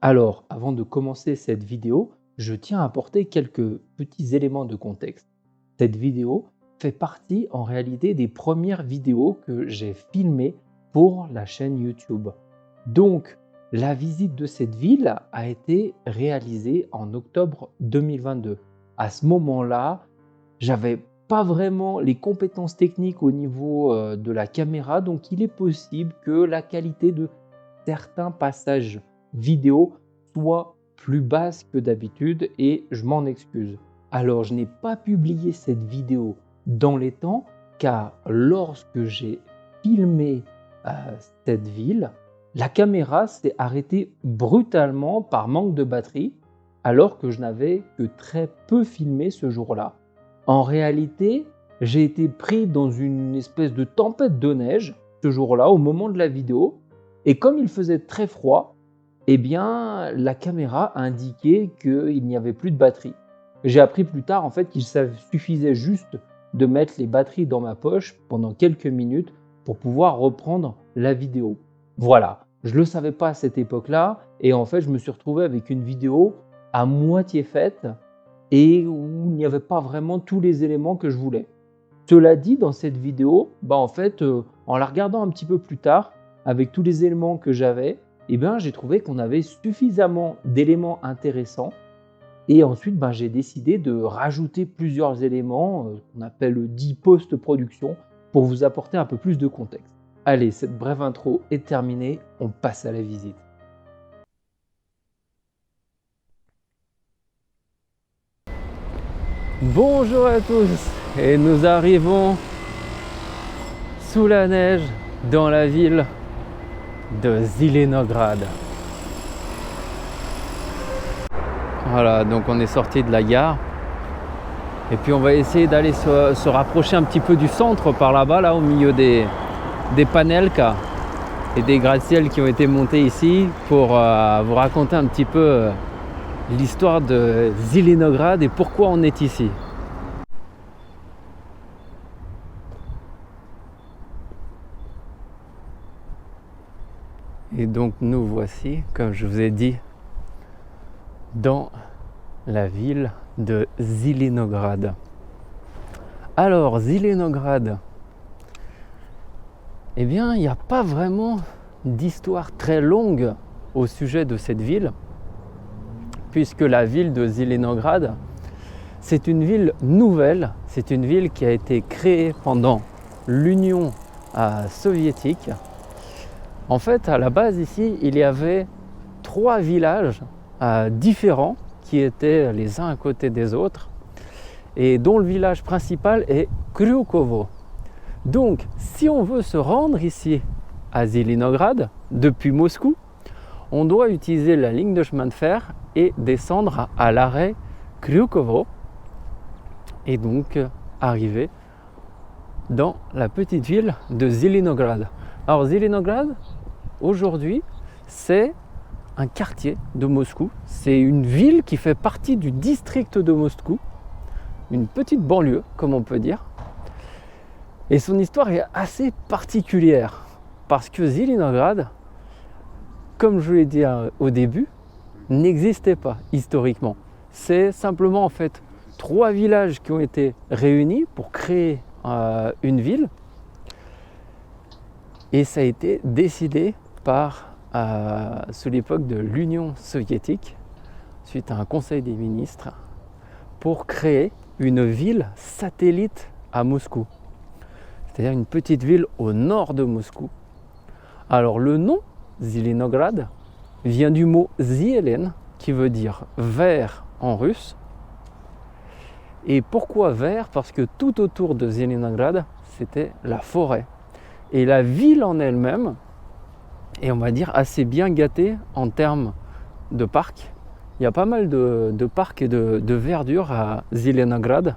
Alors, avant de commencer cette vidéo, je tiens à apporter quelques petits éléments de contexte. Cette vidéo fait partie en réalité des premières vidéos que j'ai filmées pour la chaîne YouTube. Donc, la visite de cette ville a été réalisée en octobre 2022. À ce moment-là, j'avais pas vraiment les compétences techniques au niveau de la caméra, donc il est possible que la qualité de certains passages vidéo soit plus basse que d'habitude et je m'en excuse. Alors, je n'ai pas publié cette vidéo dans les temps car lorsque j'ai filmé euh, cette ville, la caméra s'est arrêtée brutalement par manque de batterie alors que je n'avais que très peu filmé ce jour-là. En réalité, j'ai été pris dans une espèce de tempête de neige ce jour-là au moment de la vidéo et comme il faisait très froid, eh bien, la caméra a indiqué qu'il n'y avait plus de batterie. J'ai appris plus tard en fait qu'il suffisait juste de mettre les batteries dans ma poche pendant quelques minutes pour pouvoir reprendre la vidéo. Voilà, je ne le savais pas à cette époque-là et en fait je me suis retrouvé avec une vidéo à moitié faite et où il n'y avait pas vraiment tous les éléments que je voulais. Cela dit, dans cette vidéo, en la regardant un petit peu plus tard, avec tous les éléments que j'avais, j'ai trouvé qu'on avait suffisamment d'éléments intéressants. Et ensuite, j'ai décidé de rajouter plusieurs éléments qu'on appelle dit post-production pour vous apporter un peu plus de contexte. Allez, cette brève intro est terminée, on passe à la visite. Bonjour à tous, et nous arrivons sous la neige dans la ville de Zelenograd. Voilà, donc on est sorti de la gare et puis on va essayer d'aller se rapprocher un petit peu du centre par là-bas, là au milieu des panelka et des gratte-ciel qui ont été montés ici pour vous raconter un petit peu l'histoire de Zelenograd et pourquoi on est ici. Et donc nous voici, comme je vous ai dit, dans la ville de Zelenograd. Alors, Zelenograd, eh bien, il n'y a pas vraiment d'histoire très longue au sujet de cette ville, puisque la ville de Zelenograd, c'est une ville nouvelle, c'est une ville qui a été créée pendant l'Union soviétique. En fait, à la base ici, il y avait 3 villages différents qui étaient les uns à côté des autres et dont le village principal est Kryukovo. Donc, si on veut se rendre ici à Zelenograd depuis Moscou, on doit utiliser la ligne de chemin de fer et descendre à l'arrêt Kryukovo et donc arriver dans la petite ville de Zelenograd. Alors Zelenograd, aujourd'hui, c'est un quartier de Moscou. C'est une ville qui fait partie du district de Moscou, une petite banlieue, comme on peut dire. Et son histoire est assez particulière, parce que Zelenograd, comme je l'ai dit au début, n'existait pas historiquement. C'est simplement en fait 3 villages qui ont été réunis pour créer une ville. Et ça a été décidé sous l'époque de l'Union soviétique, suite à un conseil des ministres, pour créer une ville satellite à Moscou. C'est-à-dire une petite ville au nord de Moscou. Alors le nom, Zelenograd, vient du mot Zielen, qui veut dire vert en russe. Et pourquoi vert? Parce que tout autour de Zelenograd, c'était la forêt. Et la ville en elle-même est, on va dire, assez bien gâtée en termes de parcs. Il y a pas mal de parcs et de verdure à Zelenograd.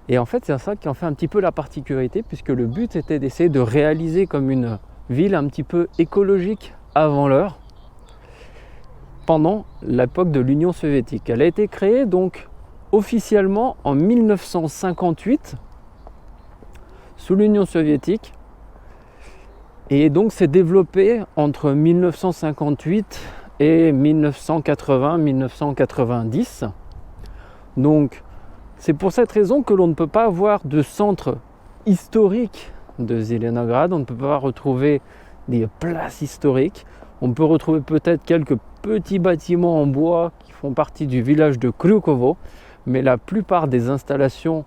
Et en fait, c'est ça qui en fait un petit peu la particularité, puisque le but était d'essayer de réaliser comme une ville un petit peu écologique avant l'heure, pendant l'époque de l'Union soviétique. Elle a été créée donc officiellement en 1958 sous l'Union soviétique et donc s'est développée entre 1958 et 1980-1990. Donc c'est pour cette raison que l'on ne peut pas avoir de centre historique de Zelenograd, on ne peut pas retrouver des places historiques. On peut retrouver peut-être quelques petits bâtiments en bois qui font partie du village de Kryukovo, mais la plupart des installations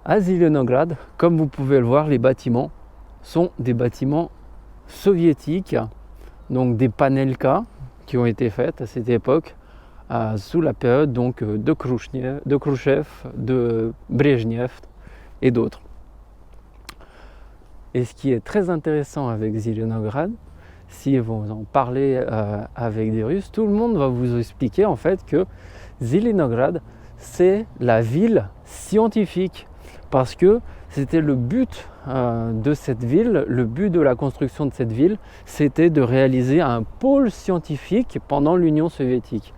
à Zelenograd, comme vous pouvez le voir, les bâtiments sont des bâtiments soviétiques, donc des panelka qui ont été faites à cette époque, sous la période donc, de Khrouchtchev, de Brejnev et d'autres. Et ce qui est très intéressant avec Zelenograd, si vous en parlez avec des Russes, tout le monde va vous expliquer en fait que Zelenograd, c'est la ville scientifique, parce que c'était le but de cette ville, le but de la construction de cette ville, c'était de réaliser un pôle scientifique pendant l'Union soviétique.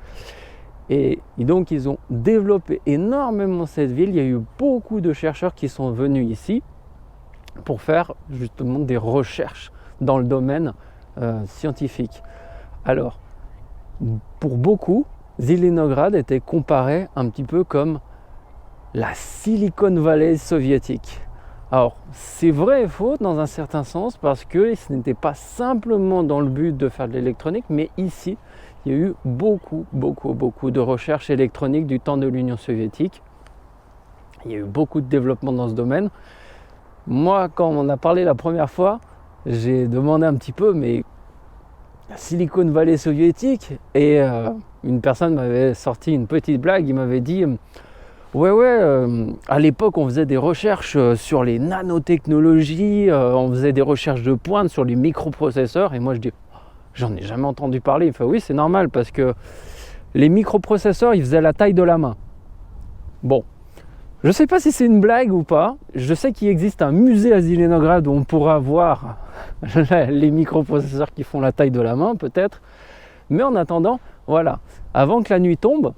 Et donc ils ont développé énormément cette ville, il y a eu beaucoup de chercheurs qui sont venus ici pour faire justement des recherches dans le domaine scientifique. Alors, pour beaucoup, Zelenograd était comparé un petit peu comme la Silicon Valley soviétique. Alors, c'est vrai et faux dans un certain sens, parce que ce n'était pas simplement dans le but de faire de l'électronique, mais ici, il y a eu beaucoup de recherches électroniques du temps de l'Union soviétique. Il y a eu beaucoup de développement dans ce domaine. Moi, quand on a parlé la première fois, j'ai demandé un petit peu, mais Silicon Valley soviétique, et une personne m'avait sorti une petite blague, il m'avait dit à l'époque on faisait des recherches sur les nanotechnologies, on faisait des recherches de pointe sur les microprocesseurs, et moi je dis j'en ai jamais entendu parler. Il fait oui, c'est normal, parce que les microprocesseurs ils faisaient la taille de la main. Bon, je ne sais pas si c'est une blague ou pas. Je sais qu'il existe un musée à Zelenograd où on pourra voir les microprocesseurs qui font la taille de la main, peut-être. Mais en attendant, voilà, avant que la nuit tombe,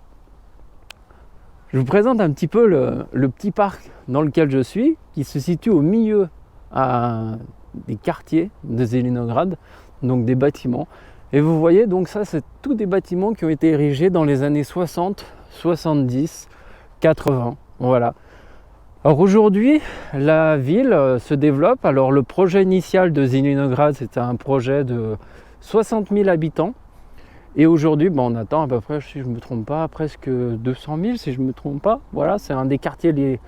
je vous présente un petit peu le petit parc dans lequel je suis, qui se situe au milieu des quartiers de Zelenograd, donc des bâtiments. Et vous voyez, donc ça, c'est tous des bâtiments qui ont été érigés dans les années 60, 70, 80. Voilà. Alors aujourd'hui, la ville se développe. Alors le projet initial de Zelenograd, c'était un projet de 60 000 habitants. Et aujourd'hui, on attend à peu près, si je ne me trompe pas, presque 200 000, si je ne me trompe pas. Voilà, c'est un des quartiers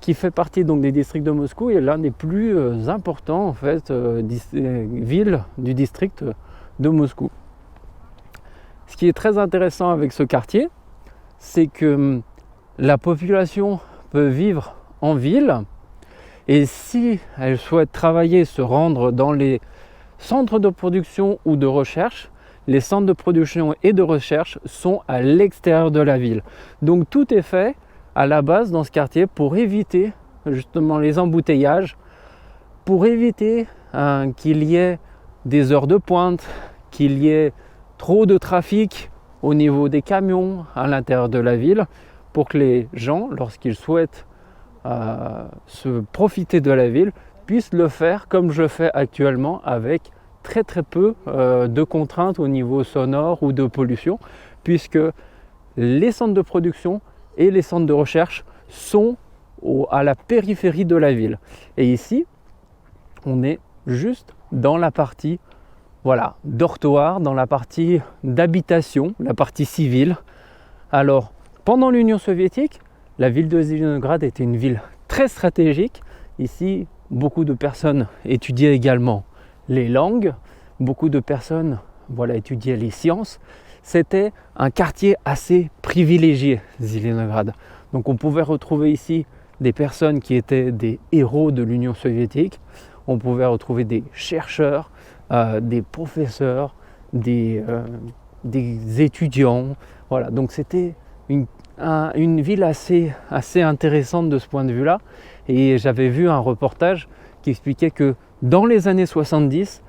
qui fait partie donc des districts de Moscou et l'un des plus importants en fait villes du district de Moscou. Ce qui est très intéressant avec ce quartier, c'est que la population peut vivre en ville, et si elle souhaite travailler, se rendre dans les centres de production ou de recherche, les centres de production et de recherche sont à l'extérieur de la ville. Donc tout est fait à la base dans ce quartier pour éviter justement les embouteillages, pour éviter qu'il y ait des heures de pointe, qu'il y ait trop de trafic au niveau des camions à l'intérieur de la ville, pour que les gens, lorsqu'ils souhaitent se profiter de la ville, puissent le faire comme je fais actuellement, avec très peu de contraintes au niveau sonore ou de pollution, puisque les centres de production et les centres de recherche sont à la périphérie de la ville. Et ici, on est juste dans la partie dortoir, dans la partie d'habitation, la partie civile. Alors, pendant l'Union soviétique, la ville de Zelenograd était une ville très stratégique. Ici, beaucoup de personnes étudiaient également les langues, beaucoup de personnes étudiaient les sciences. C'était un quartier assez privilégié, Zelenograd. Donc on pouvait retrouver ici des personnes qui étaient des héros de l'Union soviétique. On pouvait retrouver des chercheurs, des professeurs, des étudiants. Voilà, donc c'était une ville assez intéressante de ce point de vue-là. Et j'avais vu un reportage qui expliquait que dans les années 70,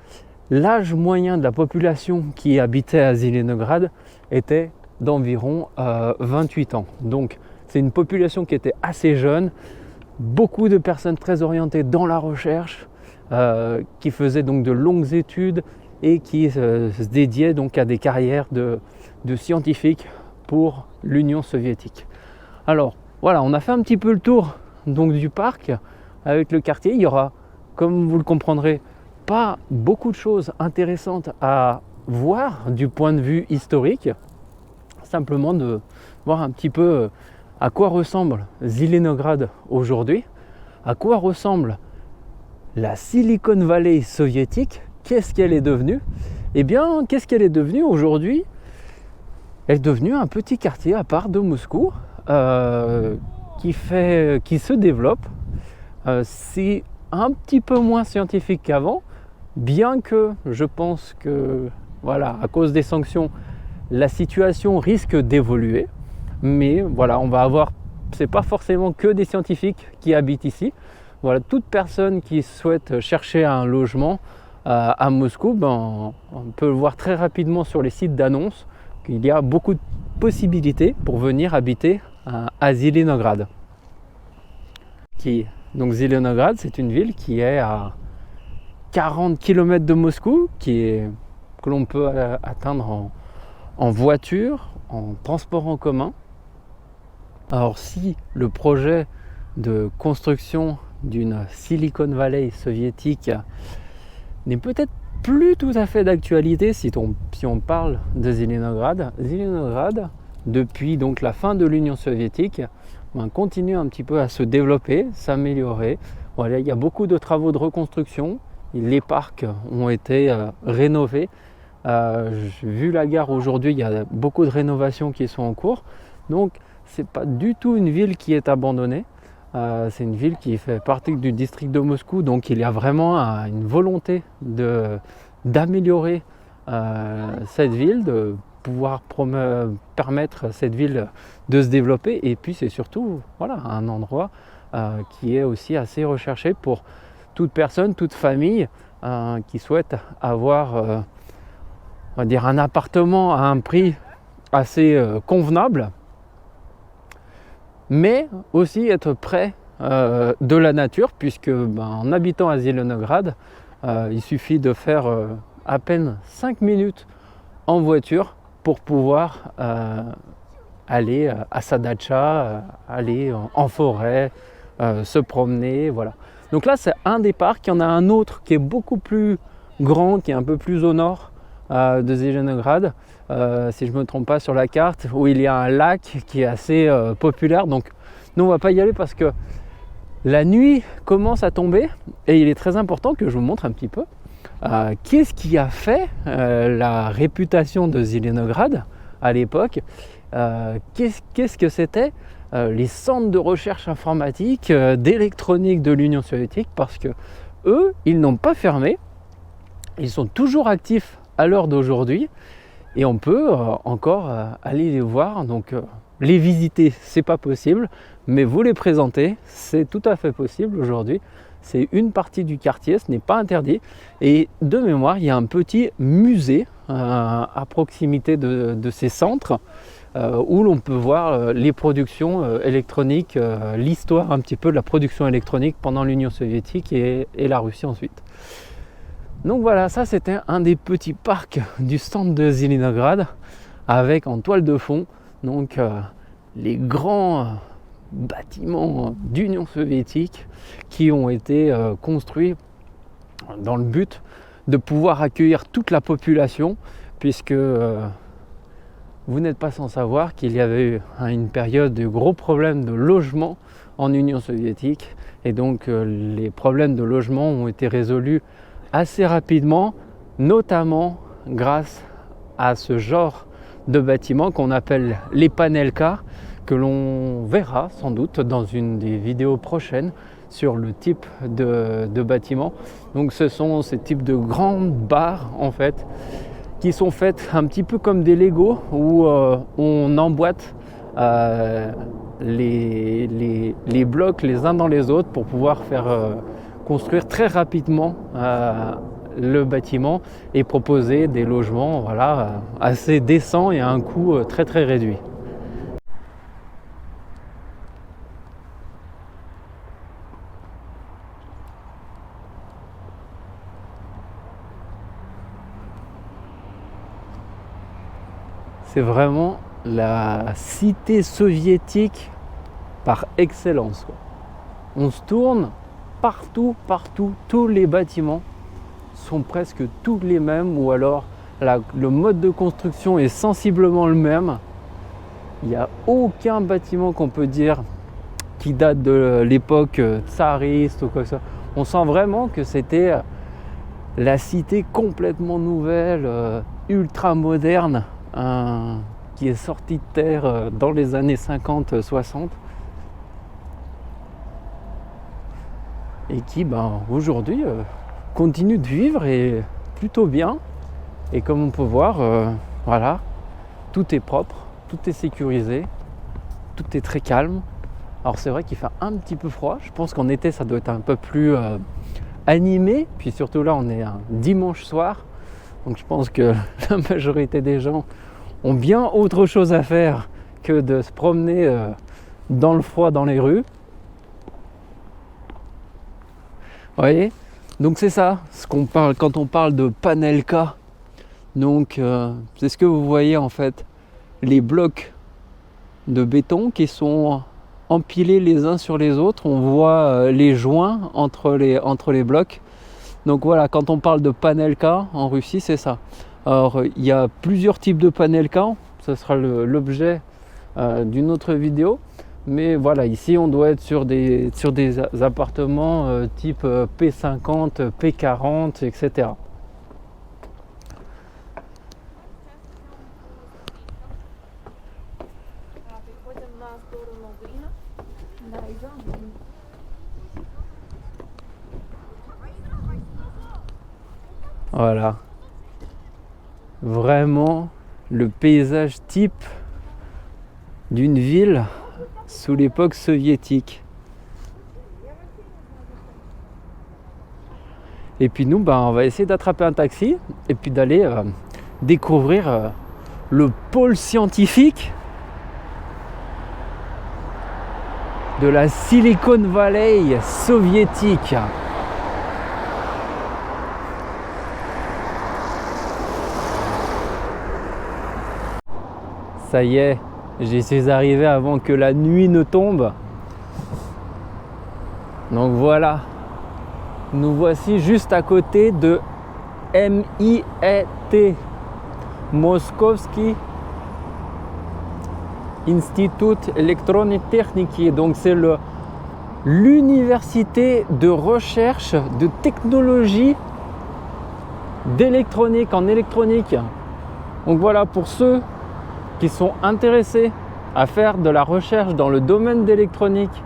l'âge moyen de la population qui habitait à Zelenograd était d'environ 28 ans. Donc c'est une population qui était assez jeune, beaucoup de personnes très orientées dans la recherche, qui faisaient donc de longues études, et qui se dédiait donc à des carrières de scientifiques pour l'Union soviétique. Alors voilà, on a fait un petit peu le tour donc du parc avec le quartier. Il y aura, comme vous le comprendrez, pas beaucoup de choses intéressantes à voir du point de vue historique, simplement de voir un petit peu à quoi ressemble Zelenograd aujourd'hui, à quoi ressemble la Silicon Valley soviétique, qu'est-ce qu'elle est devenue. Eh bien, qu'est-ce qu'elle est devenue aujourd'hui? Elle est devenue un petit quartier à part de Moscou qui se développe. C'est un petit peu moins scientifique qu'avant, bien que je pense que, voilà, à cause des sanctions, la situation risque d'évoluer. Mais voilà, on va avoir, c'est pas forcément que des scientifiques qui habitent ici. Voilà, toute personne qui souhaite chercher un logement à Moscou, on peut le voir très rapidement sur les sites d'annonces qu'il y a beaucoup de possibilités pour venir habiter à Zelenograd. Donc Zelenograd, c'est une ville qui est à 40 km de Moscou, que l'on peut atteindre en voiture, en transport en commun. Alors si le projet de construction d'une Silicon Valley soviétique n'est peut-être plus tout à fait d'actualité si on parle de Zelenograd. Zelenograd, depuis donc la fin de l'Union soviétique, continue un petit peu à se développer, s'améliorer. Voilà, il y a beaucoup de travaux de reconstruction. Les parcs ont été rénovés. Vu la gare aujourd'hui, il y a beaucoup de rénovations qui sont en cours. Donc, c'est pas du tout une ville qui est abandonnée. C'est une ville qui fait partie du district de Moscou, donc il y a vraiment une volonté d'améliorer cette ville, de pouvoir permettre à cette ville de se développer. Et puis c'est surtout un endroit qui est aussi assez recherché pour toute personne, toute famille qui souhaite avoir on va dire un appartement à un prix assez convenable, mais aussi être près de la nature, puisque en habitant à Zelenograd, il suffit de faire à peine 5 minutes en voiture pour pouvoir aller à sa datcha, aller en forêt, se promener, voilà. Donc là c'est un des parcs, il y en a un autre qui est beaucoup plus grand, qui est un peu plus au nord de Zelenograd, si je ne me trompe pas sur la carte, où il y a un lac qui est assez populaire. Donc nous on va pas y aller parce que la nuit commence à tomber et il est très important que je vous montre un petit peu qu'est-ce qui a fait la réputation de Zelenograd à l'époque. Qu'est-ce que c'était les centres de recherche informatique, d'électronique de l'Union soviétique, parce que eux, ils n'ont pas fermé, ils sont toujours actifs à l'heure d'aujourd'hui et on peut encore aller les voir. Donc les visiter, c'est pas possible, mais vous les présenter, c'est tout à fait possible aujourd'hui. C'est une partie du quartier, ce n'est pas interdit. Et de mémoire, il y a un petit musée à proximité de ces centres où l'on peut voir les productions électroniques, l'histoire un petit peu de la production électronique pendant l'Union soviétique et la Russie ensuite. Donc voilà, ça c'était un des petits parcs du centre de Zelenograd, avec en toile de fond donc les grands bâtiments d'Union soviétique qui ont été construits dans le but de pouvoir accueillir toute la population, puisque vous n'êtes pas sans savoir qu'il y avait eu une période de gros problèmes de logement en Union soviétique, et donc les problèmes de logement ont été résolus assez rapidement, notamment grâce à ce genre de bâtiments qu'on appelle les panelka, que l'on verra sans doute dans une des vidéos prochaines sur le type de bâtiment. Donc ce sont ces types de grandes barres en fait, qui sont faites un petit peu comme des Lego, où on emboîte les blocs les uns dans les autres pour pouvoir faire construire très rapidement le bâtiment et proposer des logements assez décents et à un coût très très réduit. c'est vraiment la cité soviétique par excellence, quoi. On se tourne partout, tous les bâtiments sont presque tous les mêmes, ou alors le mode de construction est sensiblement le même. Il n'y a aucun bâtiment qu'on peut dire qui date de l'époque tsariste ou quoi que ce soit. On sent vraiment que c'était la cité complètement nouvelle, ultra moderne, qui est sortie de terre dans les années 50-60 et qui aujourd'hui continue de vivre et plutôt bien. Et comme on peut voir, voilà, tout est propre, tout est sécurisé, tout est très calme. Alors c'est vrai qu'il fait un petit peu froid, je pense qu'en été ça doit être un peu plus animé, puis surtout là on est un dimanche soir, donc je pense que la majorité des gens ont bien autre chose à faire que de se promener dans le froid dans les rues. Vous voyez, donc c'est ça ce qu'on parle quand on parle de Panelka. Donc c'est ce que vous voyez en fait, les blocs de béton qui sont empilés les uns sur les autres. On voit les joints entre les blocs. Donc voilà, quand on parle de Panelka en Russie, c'est ça. Alors il y a plusieurs types de Panelka, ce sera l'objet d'une autre vidéo. Mais voilà, ici on doit être sur des appartements type P50, P40, etc. Voilà, vraiment le paysage type d'une ville sous l'époque soviétique. Et puis nous, on va essayer d'attraper un taxi et puis d'aller découvrir le pôle scientifique de la Silicon Valley soviétique. Ça y est, j'y suis arrivé avant que la nuit ne tombe. Donc voilà, nous voici juste à côté de MIT, Moskovski Institut Elektronik Techniki. Donc c'est l'université de recherche de technologie d'électronique, en électronique. Donc voilà, pour ceux qui sont intéressés à faire de la recherche dans le domaine d'électronique,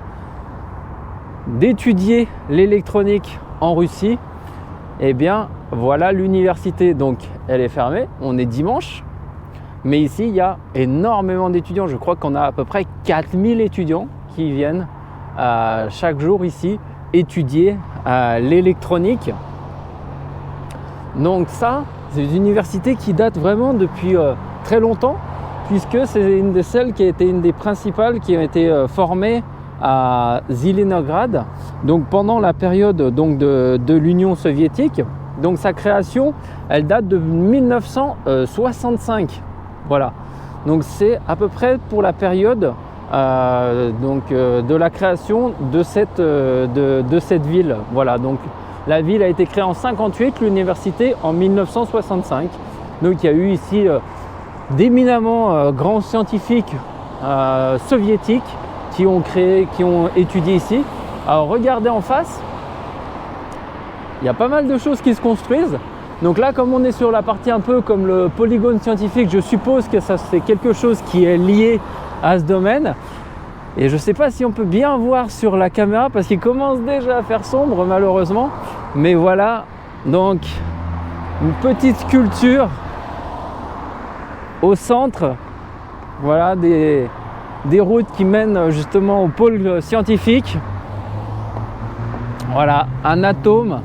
d'étudier l'électronique en Russie, eh bien voilà l'université. Donc elle est fermée, on est dimanche, mais ici il y a énormément d'étudiants. Je crois qu'on a à peu près 4000 étudiants qui viennent chaque jour ici étudier l'électronique. Donc ça, c'est une université qui date vraiment depuis très longtemps, puisque c'est une de celles qui a été une des principales qui a été formée à Zilinograd, donc pendant la période donc de l'Union soviétique. Donc sa création, elle date de 1965. Voilà. Donc c'est à peu près pour la période de la création de cette ville. Voilà. Donc la ville a été créée en 58, l'université en 1965. Donc il y a eu ici d'éminemment grands scientifiques soviétiques qui ont étudié ici. Alors regardez en face, il y a pas mal de choses qui se construisent. Donc là, comme on est sur la partie un peu comme le polygone scientifique, je suppose que ça c'est quelque chose qui est lié à ce domaine. Et je ne sais pas si on peut bien voir sur la caméra parce qu'il commence déjà à faire sombre malheureusement. Mais voilà, donc une petite sculpture au centre, voilà des routes qui mènent justement au pôle scientifique. Voilà, un atome.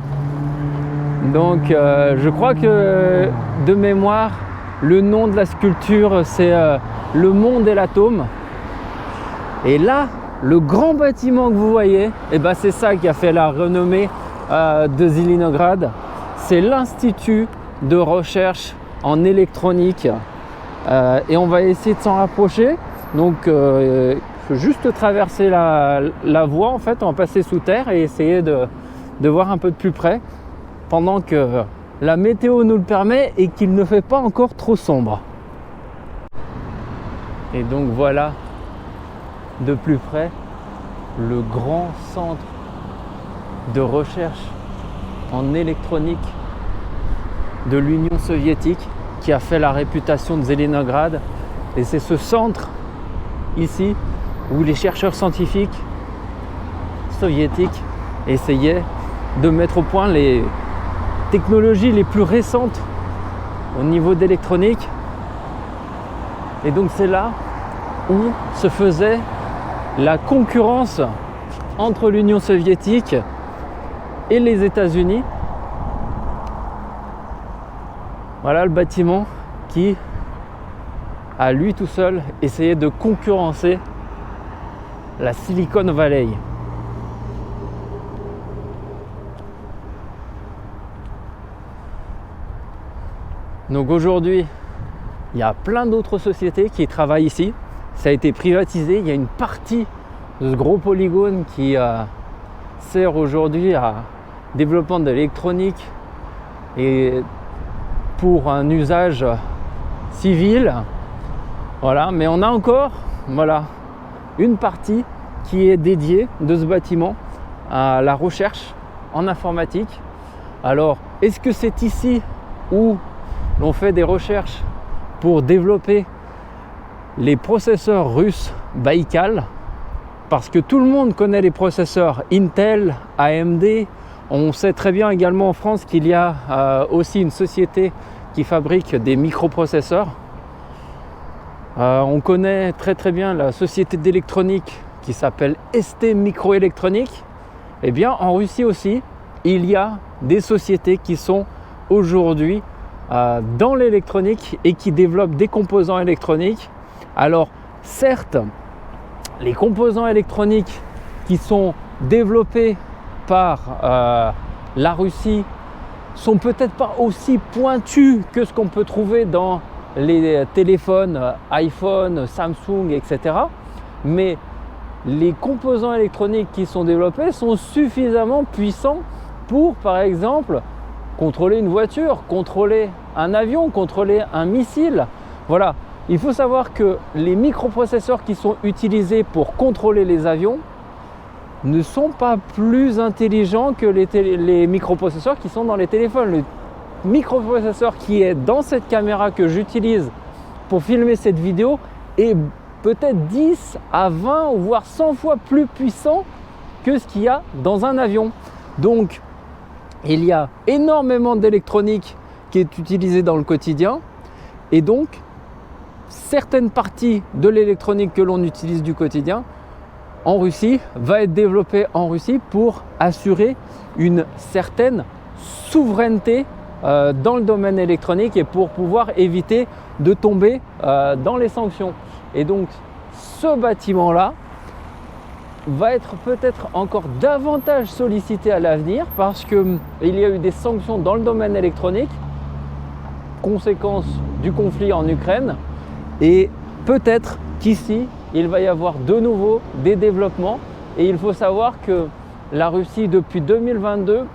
Donc je crois que de mémoire, le nom de la sculpture c'est Le monde et l'atome. Et là, le grand bâtiment que vous voyez, c'est ça qui a fait la renommée de Zilinograd. C'est l'Institut de recherche en électronique Et on va essayer de s'en rapprocher. Donc il faut juste traverser la voie en fait, on va passer sous terre et essayer de voir un peu de plus près pendant que la météo nous le permet et qu'il ne fait pas encore trop sombre. Et donc voilà de plus près le grand centre de recherche en électronique de l'Union soviétique qui a fait la réputation de Zélinograd. Et c'est ce centre ici où les chercheurs scientifiques soviétiques essayaient de mettre au point les technologies les plus récentes au niveau d'électronique. Et donc c'est là où se faisait la concurrence entre l'Union soviétique et les États-Unis. Voilà le bâtiment qui, à lui tout seul, essayait de concurrencer la Silicon Valley. Donc aujourd'hui, il y a plein d'autres sociétés qui travaillent ici. Ça a été privatisé. Il y a une partie de ce gros polygone qui sert aujourd'hui à développement de l'électronique et pour un usage civil. Voilà, mais on a encore une partie qui est dédiée de ce bâtiment à la recherche en informatique. Alors, est-ce que c'est ici où l'on fait des recherches pour développer les processeurs russes Baïkal? Parce que tout le monde connaît les processeurs Intel, AMD. On sait très bien également en France qu'il y a aussi une société qui fabrique des microprocesseurs. On connaît très bien la société d'électronique qui s'appelle ST Microélectronique. Eh bien, en Russie aussi, il y a des sociétés qui sont aujourd'hui dans l'électronique et qui développent des composants électroniques. Alors, certes, les composants électroniques qui sont développés par la Russie sont peut-être pas aussi pointus que ce qu'on peut trouver dans les téléphones iPhone, Samsung, etc. Mais les composants électroniques qui sont développés sont suffisamment puissants pour, par exemple, contrôler une voiture, contrôler un avion, contrôler un missile. Voilà, il faut savoir que les microprocesseurs qui sont utilisés pour contrôler les avions ne sont pas plus intelligents que les microprocesseurs qui sont dans les téléphones. Le microprocesseur qui est dans cette caméra que j'utilise pour filmer cette vidéo est peut-être 10 à 20 ou voire 100 fois plus puissant que ce qu'il y a dans un avion. Donc, il y a énormément d'électronique qui est utilisée dans le quotidien et donc certaines parties de l'électronique que l'on utilise du quotidien en Russie va être développée en Russie pour assurer une certaine souveraineté dans le domaine électronique et pour pouvoir éviter de tomber dans les sanctions. Et donc ce bâtiment-là va être peut-être encore davantage sollicité à l'avenir parce qu'il y a eu des sanctions dans le domaine électronique, conséquence du conflit en Ukraine, et peut-être qu'ici il va y avoir de nouveau des développements. Et il faut savoir que la Russie depuis 2022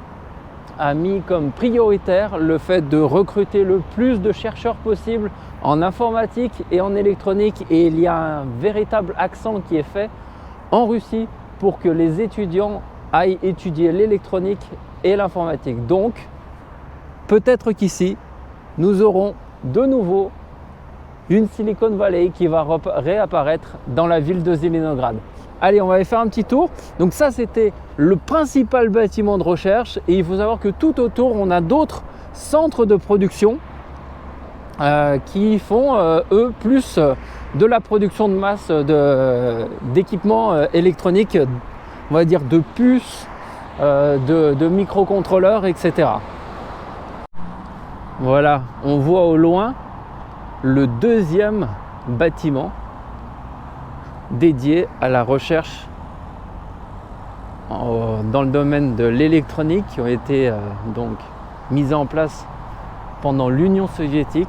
a mis comme prioritaire le fait de recruter le plus de chercheurs possible en informatique et en électronique, et il y a un véritable accent qui est fait en Russie pour que les étudiants aillent étudier l'électronique et l'informatique. Donc, peut-être qu'ici, nous aurons de nouveau une Silicon Valley qui va réapparaître dans la ville de Zélinograd. Allez, on va aller faire un petit tour. Donc ça, c'était le principal bâtiment de recherche. Et il faut savoir que tout autour, on a d'autres centres de production qui font, eux, plus de la production de masse d'équipements électroniques, on va dire de puces, de microcontrôleurs, etc. Voilà, on voit au loin le deuxième bâtiment dédié à la recherche dans le domaine de l'électronique qui ont été donc mises en place pendant l'Union soviétique.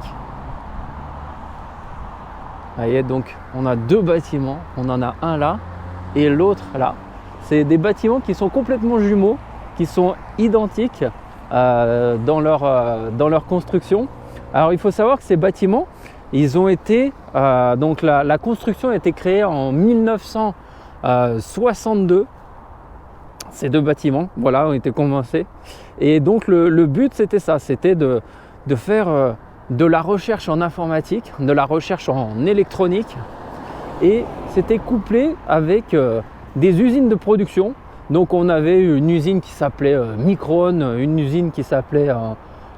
Vous voyez, donc on a deux bâtiments, on en a un là et l'autre là. C'est des bâtiments qui sont complètement jumeaux, qui sont identiques dans leur construction. Alors il faut savoir que ces bâtiments, ils ont été, donc la construction a été créée en 1962. Ces deux bâtiments, voilà, ont été commencés. Et donc le but c'était ça, c'était de faire de la recherche en informatique, de la recherche en électronique. Et c'était couplé avec des usines de production. Donc on avait une usine qui s'appelait Micron, une usine qui s'appelait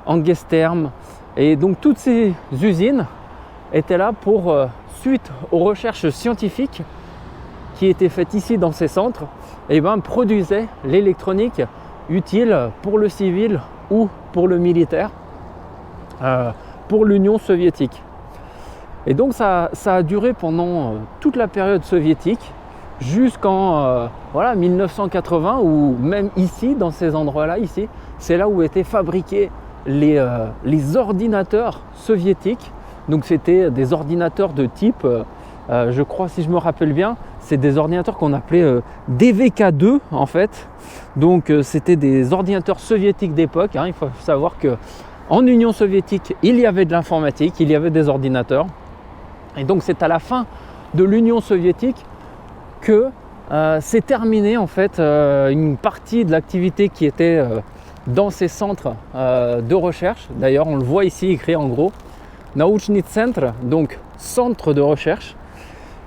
Angesterm. Et donc toutes ces usines étaient là pour, suite aux recherches scientifiques qui étaient faites ici dans ces centres, et produisaient l'électronique utile pour le civil ou pour le militaire, pour l'Union soviétique. Et donc ça a duré pendant toute la période soviétique, jusqu'en 1980, ou même ici, dans ces endroits-là, ici, c'est là où étaient fabriqués les ordinateurs soviétiques. Donc c'était des ordinateurs de type, je crois, si je me rappelle bien, c'est des ordinateurs qu'on appelait DVK2 en fait. Donc c'était des ordinateurs soviétiques d'époque. Il faut savoir qu'en Union soviétique, il y avait de l'informatique, il y avait des ordinateurs. Et donc c'est à la fin de l'Union soviétique que s'est terminée en fait une partie de l'activité qui était dans ces centres de recherche. D'ailleurs, on le voit ici écrit en gros, Nauchny Centre, donc centre de recherche.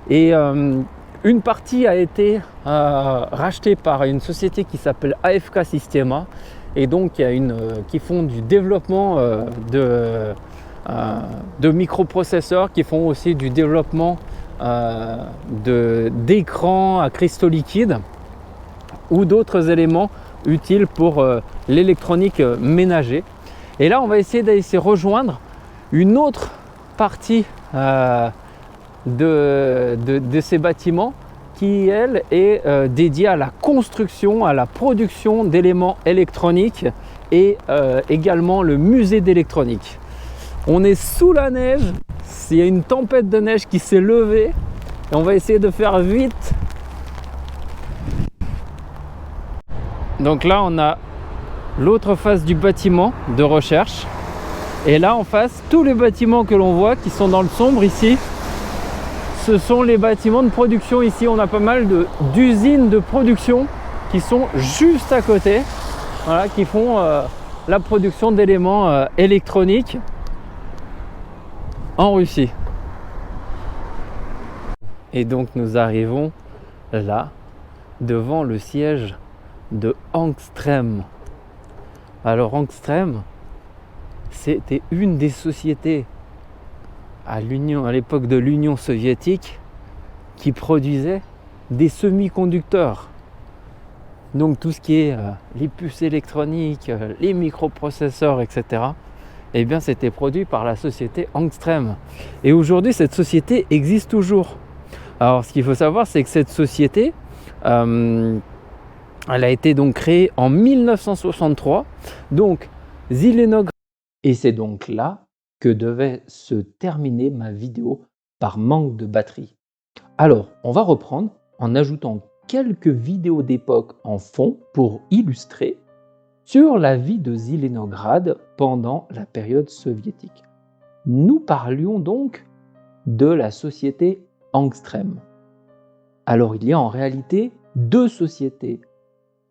Et une partie a été rachetée par une société qui s'appelle AFK Sistema, et donc qui font du développement de microprocesseurs, qui font aussi du développement d'écrans à cristaux liquides ou d'autres éléments utiles pour l'électronique ménager. Et là, on va essayer d'aller se rejoindre une autre partie de ces bâtiments qui, elle, est dédiée à la construction, à la production d'éléments électroniques et également le musée d'électronique. On est sous la neige, il y a une tempête de neige qui s'est levée et on va essayer de faire vite. Donc là, on a l'autre face du bâtiment de recherche. Et là en face, tous les bâtiments que l'on voit qui sont dans le sombre ici, ce sont les bâtiments de production. Ici on a pas mal d'usines de production qui sont juste à côté, voilà, qui font la production d'éléments électroniques en Russie. Et donc nous arrivons là devant le siège de Angstrom. Alors Angstrom, c'était une des sociétés à l'époque de l'Union soviétique qui produisait des semi-conducteurs. Donc tout ce qui est les puces électroniques, les microprocesseurs, etc. Eh bien c'était produit par la société Angstrom. Et aujourd'hui cette société existe toujours. Alors ce qu'il faut savoir, c'est que cette société, elle a été donc créée en 1963. Donc Zelenograd. Et c'est donc là que devait se terminer ma vidéo par manque de batterie. Alors, on va reprendre en ajoutant quelques vidéos d'époque en fond pour illustrer sur la vie de Zelenograd pendant la période soviétique. Nous parlions donc de la société Angstrom. Alors, il y a en réalité deux sociétés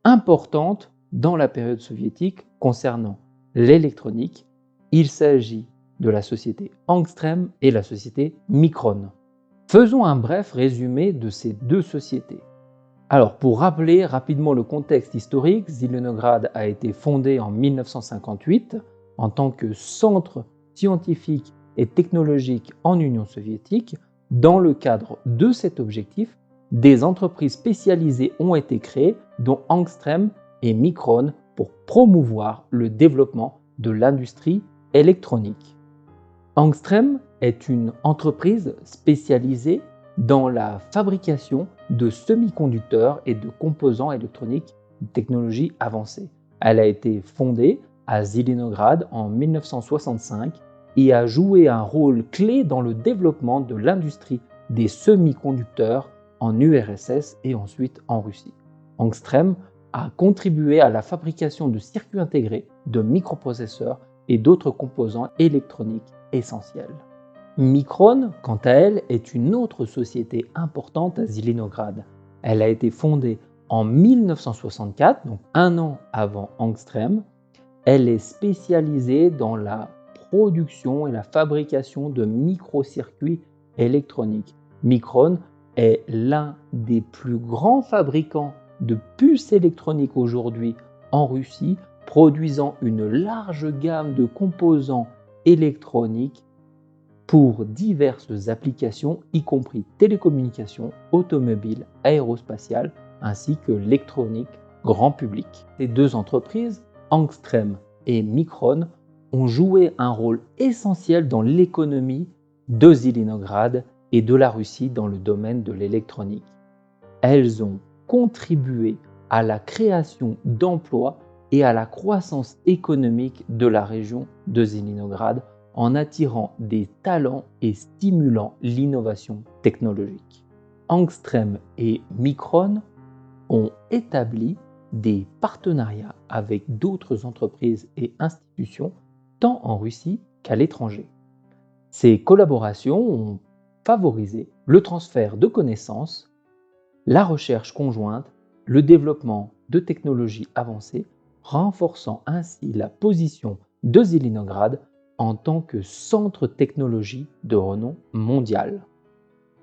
importantes dans la période soviétique concernant l'électronique. Il s'agit de la société Angstrom et la société Micron. Faisons un bref résumé de ces deux sociétés. Alors, pour rappeler rapidement le contexte historique, Zelenograd a été fondée en 1958 en tant que centre scientifique et technologique en Union soviétique. Dans le cadre de cet objectif, des entreprises spécialisées ont été créées, dont Angstrom et Micron, pour promouvoir le développement de l'industrie électronique. Angstrom est une entreprise spécialisée dans la fabrication de semi-conducteurs et de composants électroniques de technologie avancée. Elle a été fondée à Zelenograd en 1965 et a joué un rôle clé dans le développement de l'industrie des semi-conducteurs en URSS et ensuite en Russie. Angstrom a contribué à la fabrication de circuits intégrés, de microprocesseurs et d'autres composants électroniques essentiels. Micron, quant à elle, est une autre société importante à Zilinograd. Elle a été fondée en 1964, donc un an avant Angstrom. Elle est spécialisée dans la production et la fabrication de microcircuits électroniques. Micron est l'un des plus grands fabricants de puces électroniques aujourd'hui en Russie, produisant une large gamme de composants électroniques pour diverses applications, y compris télécommunications, automobiles, aérospatiales, ainsi que l'électronique grand public. Ces deux entreprises, Angstrom et Micron, ont joué un rôle essentiel dans l'économie de Zilinograd et de la Russie dans le domaine de l'électronique. Elles ont contribué à la création d'emplois et à la croissance économique de la région de Zilinograd en attirant des talents et stimulant l'innovation technologique. Angstrom et Micron ont établi des partenariats avec d'autres entreprises et institutions, tant en Russie qu'à l'étranger. Ces collaborations ont favorisé le transfert de connaissances, la recherche conjointe, le développement de technologies avancées, renforçant ainsi la position de Zilinograd en tant que centre technologie de renom mondial.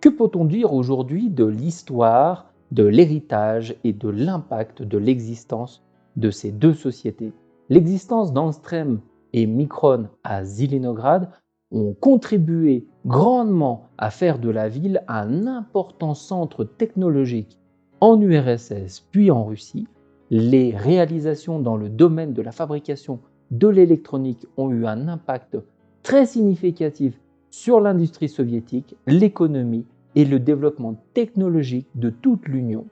Que peut-on dire aujourd'hui de l'histoire, de l'héritage et de l'impact de l'existence de ces deux sociétés? L'existence d'Angstrom et Micron à Zilinograd ont contribué grandement à faire de la ville un important centre technologique en URSS puis en Russie. Les réalisations dans le domaine de la fabrication de l'électronique ont eu un impact très significatif sur l'industrie soviétique, l'économie et le développement technologique de toute l'Union,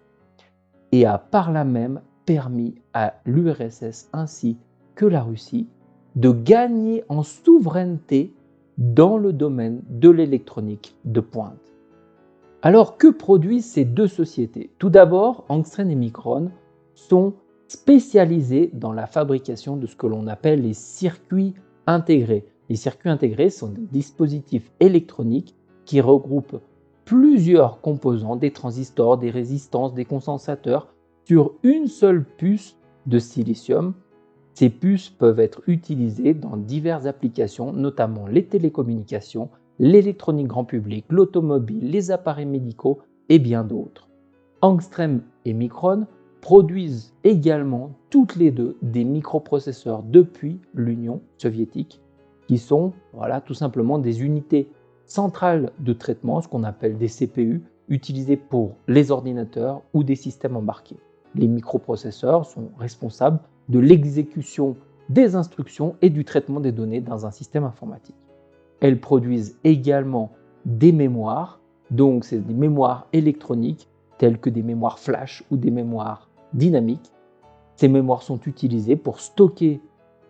et a par là même permis à l'URSS ainsi que la Russie de gagner en souveraineté dans le domaine de l'électronique de pointe. Alors, que produisent ces deux sociétés? Tout d'abord, Angstrom et Micron sont spécialisés dans la fabrication de ce que l'on appelle les circuits intégrés. Les circuits intégrés sont des dispositifs électroniques qui regroupent plusieurs composants, des transistors, des résistances, des condensateurs, sur une seule puce de silicium. Ces puces peuvent être utilisées dans diverses applications, notamment les télécommunications, l'électronique grand public, l'automobile, les appareils médicaux et bien d'autres. Angstrom et Micron produisent également toutes les deux des microprocesseurs depuis l'Union soviétique, qui sont tout simplement des unités centrales de traitement, ce qu'on appelle des CPU, utilisées pour les ordinateurs ou des systèmes embarqués. Les microprocesseurs sont responsables de l'exécution des instructions et du traitement des données dans un système informatique. Elles produisent également des mémoires, donc c'est des mémoires électroniques telles que des mémoires flash ou des mémoires dynamiques. Ces mémoires sont utilisées pour stocker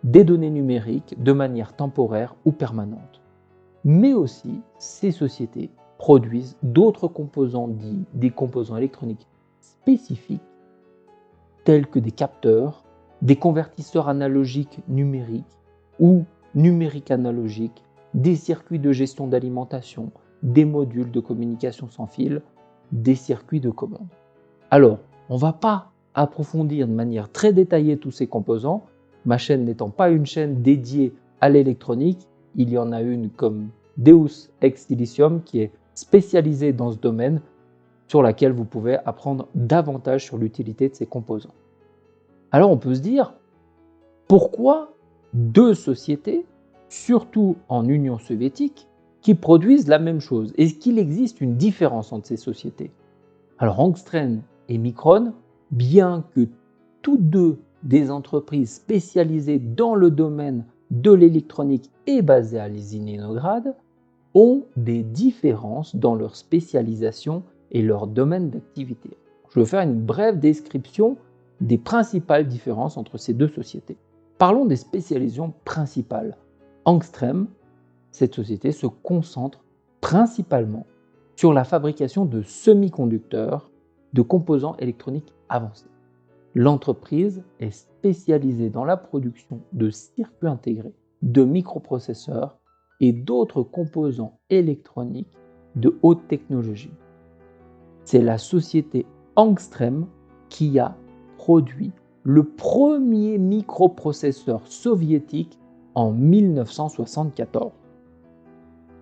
des données numériques de manière temporaire ou permanente. Mais aussi, ces sociétés produisent d'autres composants dits des composants électroniques spécifiques tels que des capteurs, des convertisseurs analogiques numériques ou numériques analogiques, des circuits de gestion d'alimentation, des modules de communication sans fil, des circuits de commande. Alors, on ne va pas approfondir de manière très détaillée tous ces composants. Ma chaîne n'étant pas une chaîne dédiée à l'électronique, il y en a une comme Deus Ex Silicium qui est spécialisée dans ce domaine, sur laquelle vous pouvez apprendre davantage sur l'utilité de ces composants. Alors on peut se dire, pourquoi deux sociétés, surtout en Union soviétique, qui produisent la même chose? Est-ce qu'il existe une différence entre ces sociétés? Alors Angstrom et Micron, bien que toutes deux des entreprises spécialisées dans le domaine de l'électronique et basées à Zilinograd, ont des différences dans leur spécialisation et leur domaine d'activité. Je vais faire une brève description des principales différences entre ces deux sociétés. Parlons des spécialisations principales. Angstrom cette société se concentre principalement sur la fabrication de semi-conducteurs, de composants électroniques avancés. L'entreprise est spécialisée dans la production de circuits intégrés, de microprocesseurs et d'autres composants électroniques de haute technologie. C'est la société Angstreem qui a produit le premier microprocesseur soviétique en 1974.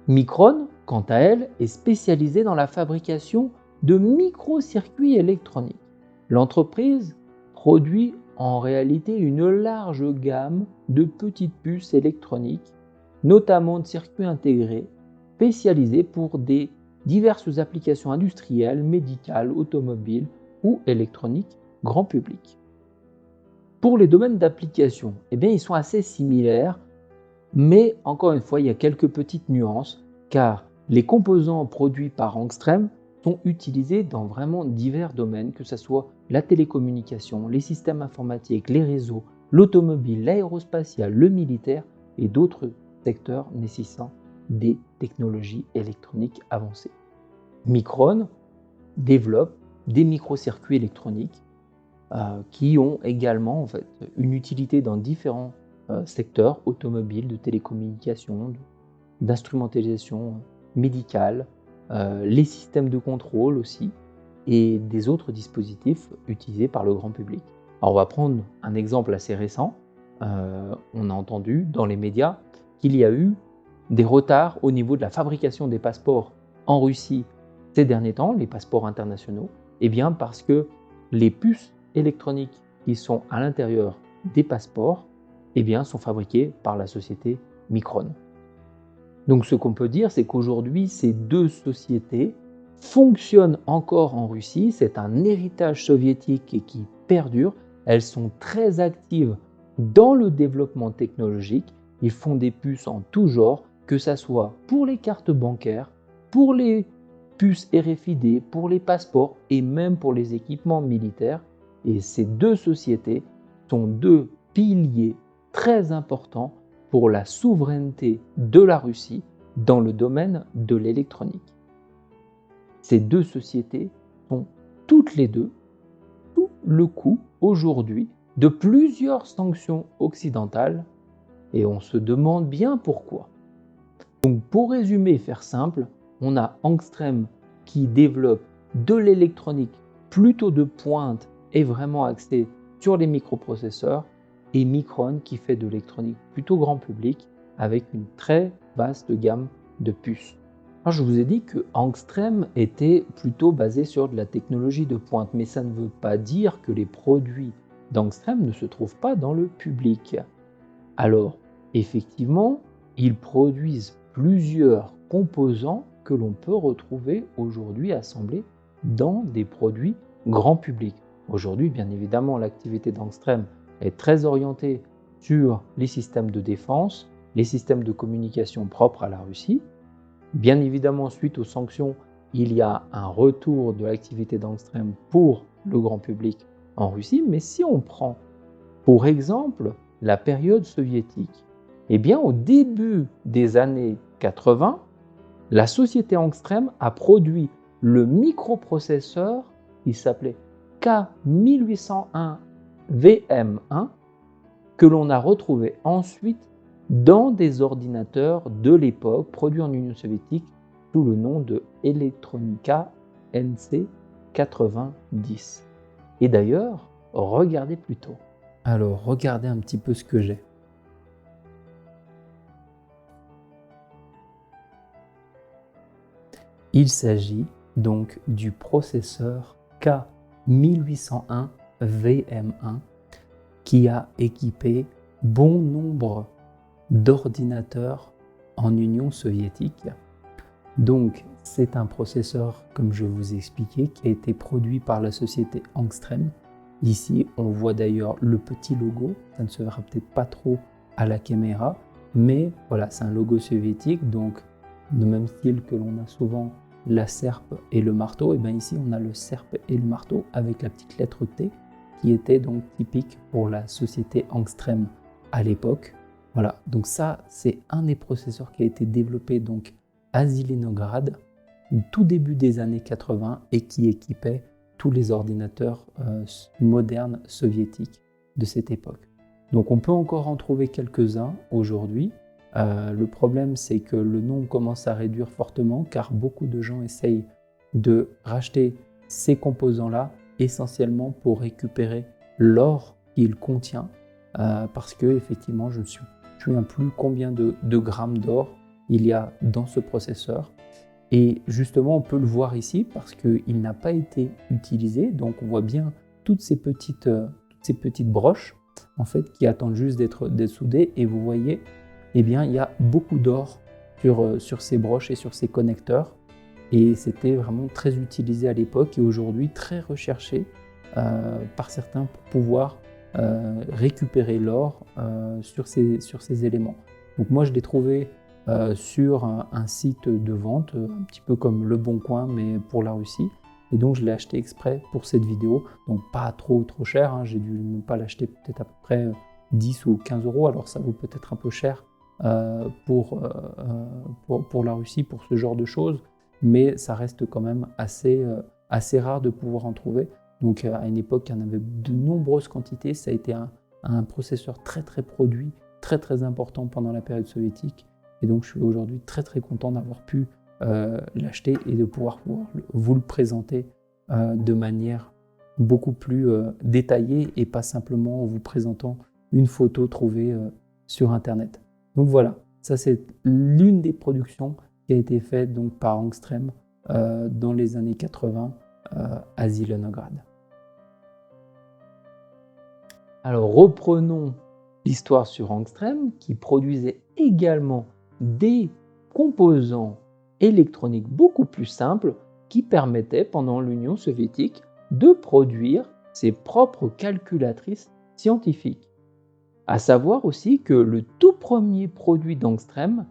Micron, quant à elle, est spécialisée dans la fabrication de microcircuits électroniques. L'entreprise produit en réalité une large gamme de petites puces électroniques, notamment de circuits intégrés, spécialisés pour des diverses applications industrielles, médicales, automobiles ou électroniques grand public. Pour les domaines d'application, ils sont assez similaires, mais encore une fois, il y a quelques petites nuances, car les composants produits par Angstreem sont utilisés dans vraiment divers domaines, que ce soit la télécommunication, les systèmes informatiques, les réseaux, l'automobile, l'aérospatial, le militaire et d'autres secteurs nécessitant des technologies électroniques avancées. Micron développe des microcircuits électroniques qui ont également une utilité dans différents secteurs automobiles, de télécommunication, d'instrumentalisation médicale, les systèmes de contrôle aussi, et des autres dispositifs utilisés par le grand public. Alors on va prendre un exemple assez récent. On a entendu dans les médias qu'il y a eu des retards au niveau de la fabrication des passeports en Russie ces derniers temps, les passeports internationaux, parce que les puces électroniques qui sont à l'intérieur des passeports sont fabriquées par la société Micron. Donc ce qu'on peut dire, c'est qu'aujourd'hui, ces deux sociétés fonctionnent encore en Russie. C'est un héritage soviétique et qui perdure. Elles sont très actives dans le développement technologique. Ils font des puces en tout genre, que ce soit pour les cartes bancaires, pour les puces RFID, pour les passeports et même pour les équipements militaires. Et ces deux sociétés sont deux piliers très importants pour la souveraineté de la Russie dans le domaine de l'électronique. Ces deux sociétés sont toutes les deux sous le coup aujourd'hui de plusieurs sanctions occidentales et on se demande bien pourquoi. Donc pour résumer et faire simple, on a Angstreem qui développe de l'électronique plutôt de pointe et vraiment axée sur les microprocesseurs, et Micron qui fait de l'électronique plutôt grand public avec une très vaste gamme de puces. Alors, je vous ai dit que Angstreem était plutôt basé sur de la technologie de pointe, mais ça ne veut pas dire que les produits d'Angstreem ne se trouvent pas dans le public. Alors, effectivement, ils produisent plusieurs composants que l'on peut retrouver aujourd'hui assemblés dans des produits grand public. Aujourd'hui, bien évidemment, l'activité d'Angstreem est très orientée sur les systèmes de défense, les systèmes de communication propres à la Russie. Bien évidemment, suite aux sanctions, il y a un retour de l'activité d'Angstreem pour le grand public en Russie. Mais si on prend pour exemple la période soviétique, au début des années 80, la société Angstreem a produit le microprocesseur qui s'appelait K1801 VM1 que l'on a retrouvé ensuite dans des ordinateurs de l'époque produits en Union soviétique sous le nom de Electronica NC90. Et d'ailleurs, regardez plutôt. Alors, regardez un petit peu ce que j'ai. Il s'agit donc du processeur K1801 VM1 qui a équipé bon nombre d'ordinateurs en Union soviétique. Donc c'est un processeur, comme je vous ai expliqué, qui a été produit par la société Angstreem. Ici on voit d'ailleurs le petit logo, ça ne se verra peut-être pas trop à la caméra, mais voilà, c'est un logo soviétique, donc le même style que l'on a souvent la serpe et le marteau, et bien ici on a le serpe et le marteau avec la petite lettre T qui était donc typique pour la société Angstreem à l'époque. Voilà, donc ça, c'est un des processeurs qui a été développé donc à Zelenograd, au tout début des années 80 et qui équipait tous les ordinateurs modernes soviétiques de cette époque. Donc on peut encore en trouver quelques-uns aujourd'hui. Le problème, c'est que le nombre commence à réduire fortement car beaucoup de gens essayent de racheter ces composants-là essentiellement pour récupérer l'or qu'il contient parce que effectivement, je ne me souviens plus combien de grammes d'or il y a dans ce processeur. Et justement, on peut le voir ici parce qu'il n'a pas été utilisé. Donc on voit bien toutes ces petites broches en fait, qui attendent juste d'être soudées. Et vous voyez, eh bien, il y a beaucoup d'or sur ces broches et sur ces connecteurs. Et c'était vraiment très utilisé à l'époque et aujourd'hui très recherché par certains pour pouvoir récupérer l'or sur ces éléments. Donc moi, je l'ai trouvé sur un site de vente, un petit peu comme Le Bon Coin, mais pour la Russie. Et donc, je l'ai acheté exprès pour cette vidéo. Donc, pas trop cher. J'ai dû même pas l'acheter peut-être à peu près 10 ou 15 euros. Alors, ça vaut peut-être un peu cher pour la Russie, pour ce genre de choses. Mais ça reste quand même assez rare de pouvoir en trouver. Donc, à une époque, il y en avait de nombreuses quantités. Ça a été un processeur très, très produit, très, très important pendant la période soviétique. Et donc, je suis aujourd'hui très, très content d'avoir pu l'acheter et de pouvoir vous le présenter de manière beaucoup plus détaillée et pas simplement en vous présentant une photo trouvée sur Internet. Donc voilà, ça c'est l'une des productions qui a été faite donc, par Angstrom dans les années 80 à Zelenograd. Alors reprenons l'histoire sur Angstrom qui produisait également des composants électroniques beaucoup plus simples qui permettaient pendant l'Union soviétique de produire ses propres calculatrices scientifiques. À savoir aussi que le tout premier produit d'Angstrom,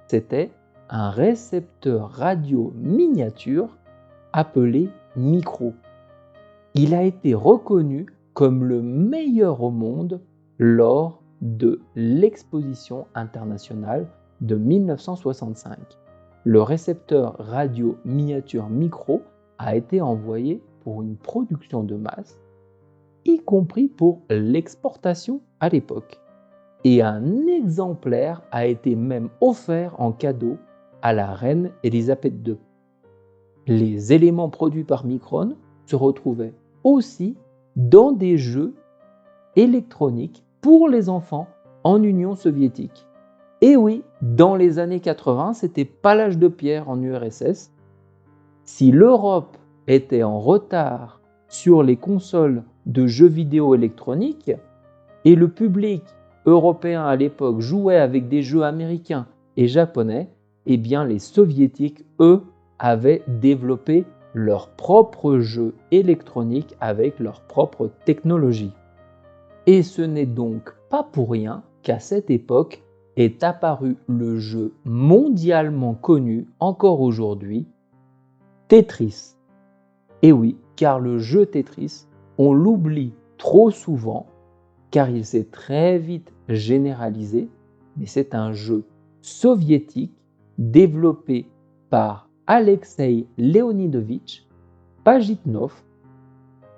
c'était un récepteur radio miniature appelé micro. Il a été reconnu comme le meilleur au monde lors de l'exposition internationale de 1965. Le récepteur radio miniature micro a été envoyé pour une production de masse, y compris pour l'exportation à l'époque. Et un exemplaire a été même offert en cadeau à la reine Elisabeth II. Les éléments produits par Micron se retrouvaient aussi dans des jeux électroniques pour les enfants en Union soviétique. Et oui, dans les années 80, c'était pas l'âge de pierre en URSS. Si l'Europe était en retard sur les consoles de jeux vidéo électroniques et le public européen à l'époque jouait avec des jeux américains et japonais, eh bien les soviétiques, eux, avaient développé leurs propres jeux électroniques avec leur propre technologie. Et ce n'est donc pas pour rien qu'à cette époque est apparu le jeu mondialement connu encore aujourd'hui, Tetris. Et oui, car le jeu Tetris, on l'oublie trop souvent, car il s'est très vite généralisé, mais c'est un jeu soviétique développé par Alexei Leonidovitch Pajitnov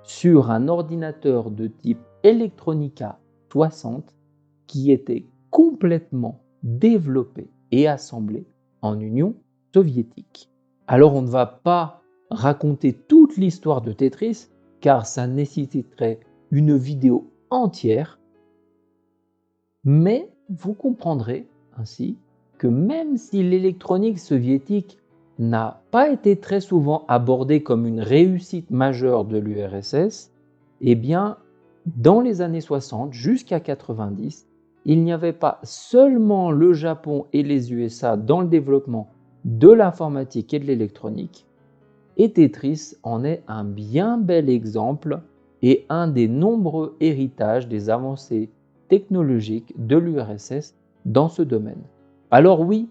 sur un ordinateur de type Electronica 60 qui était complètement développé et assemblé en Union soviétique. Alors on ne va pas raconter toute l'histoire de Tetris car ça nécessiterait une vidéo entière, mais vous comprendrez ainsi que même si l'électronique soviétique n'a pas été très souvent abordée comme une réussite majeure de l'URSS, eh bien, dans les années 60 jusqu'à 90, il n'y avait pas seulement le Japon et les USA dans le développement de l'informatique et de l'électronique, et Tetris en est un bien bel exemple et un des nombreux héritages des avancées technologiques de l'URSS dans ce domaine. Alors oui,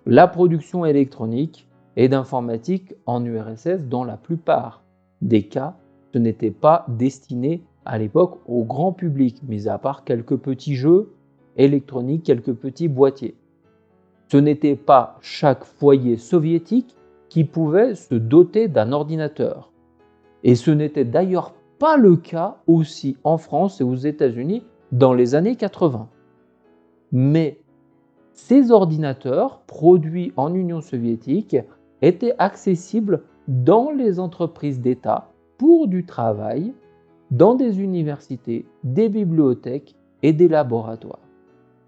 la production électronique et d'informatique en URSS, dans la plupart des cas, ce n'était pas destiné à l'époque au grand public, mis à part quelques petits jeux électronique, quelques petits boîtiers. Ce n'était pas chaque foyer soviétique qui pouvait se doter d'un ordinateur. Et ce n'était d'ailleurs pas le cas aussi en France et aux États-Unis dans les années 80. Mais ces ordinateurs produits en Union soviétique étaient accessibles dans les entreprises d'État pour du travail, dans des universités, des bibliothèques et des laboratoires.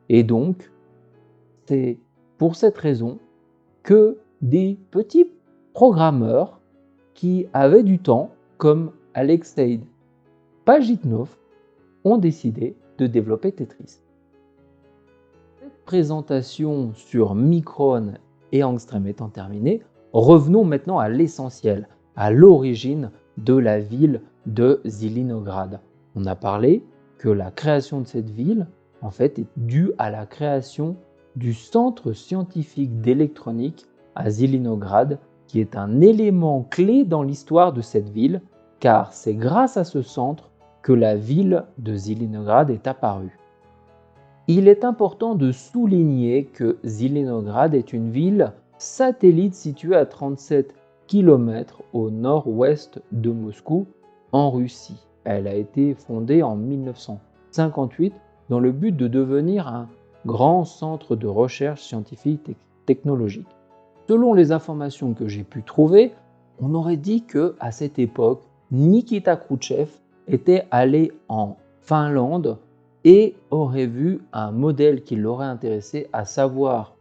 Et donc, c'est pour cette raison que des petits programmeurs qui avaient du temps, comme Alexei Pajitnov, ont décidé de développer Tetris. Cette présentation sur Micron et Angstrom étant terminée, revenons maintenant à l'essentiel, à l'origine de la ville de Zilinograd. On a parlé que la création de cette ville, en fait, est due à la création du Centre scientifique d'électronique à Zilinograd, qui est un élément clé dans l'histoire de cette ville, car c'est grâce à ce centre que la ville de Zilinograd est apparue. Il est important de souligner que Zilinograd est une ville satellite située à 37 km au nord-ouest de Moscou, en Russie. Elle a été fondée en 1958 dans le but de devenir un grand centre de recherche scientifique et technologique. Selon les informations que j'ai pu trouver, on aurait dit qu'à cette époque, Nikita Khrouchtchev était allé en Finlande et aurait vu un modèle qui l'aurait intéressé, à savoir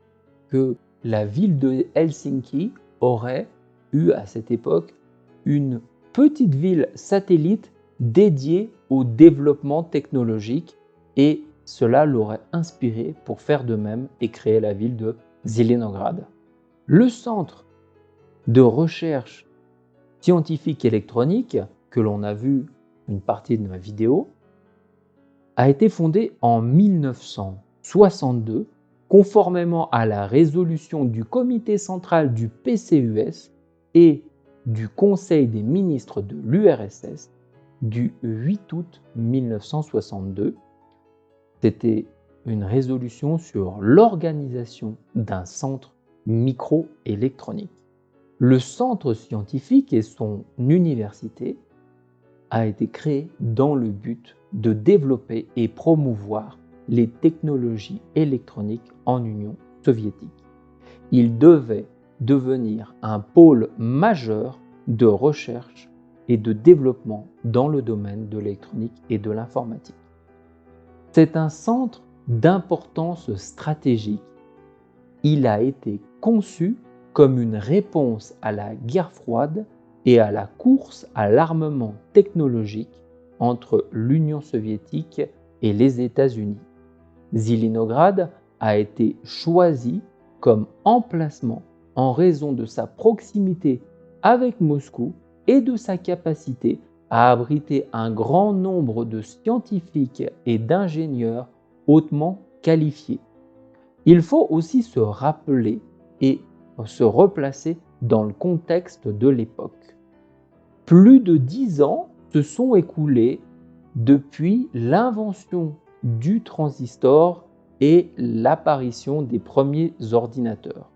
que la ville de Helsinki aurait eu à cette époque une petite ville satellite dédiée au développement technologique, et cela l'aurait inspiré pour faire de même et créer la ville de Zilinograd. Le centre de recherche scientifique électronique, que l'on a vu une partie de ma vidéo, a été fondé en 1962 conformément à la résolution du comité central du PCUS et du Conseil des ministres de l'URSS du 8 août 1962. C'était une résolution sur l'organisation d'un centre microélectronique. Le centre scientifique et son université a été créé dans le but de développer et promouvoir les technologies électroniques en Union soviétique. Il devait devenir un pôle majeur de recherche et de développement dans le domaine de l'électronique et de l'informatique. C'est un centre d'importance stratégique. Il a été conçu comme une réponse à la guerre froide et à la course à l'armement technologique entre l'Union soviétique et les États-Unis. Zilinograd a été choisi comme emplacement en raison de sa proximité avec Moscou et de sa capacité à abriter un grand nombre de scientifiques et d'ingénieurs hautement qualifiés. Il faut aussi se rappeler et se replacer dans le contexte de l'époque. Plus de 10 ans se sont écoulés depuis l'invention du transistor et l'apparition des premiers ordinateurs.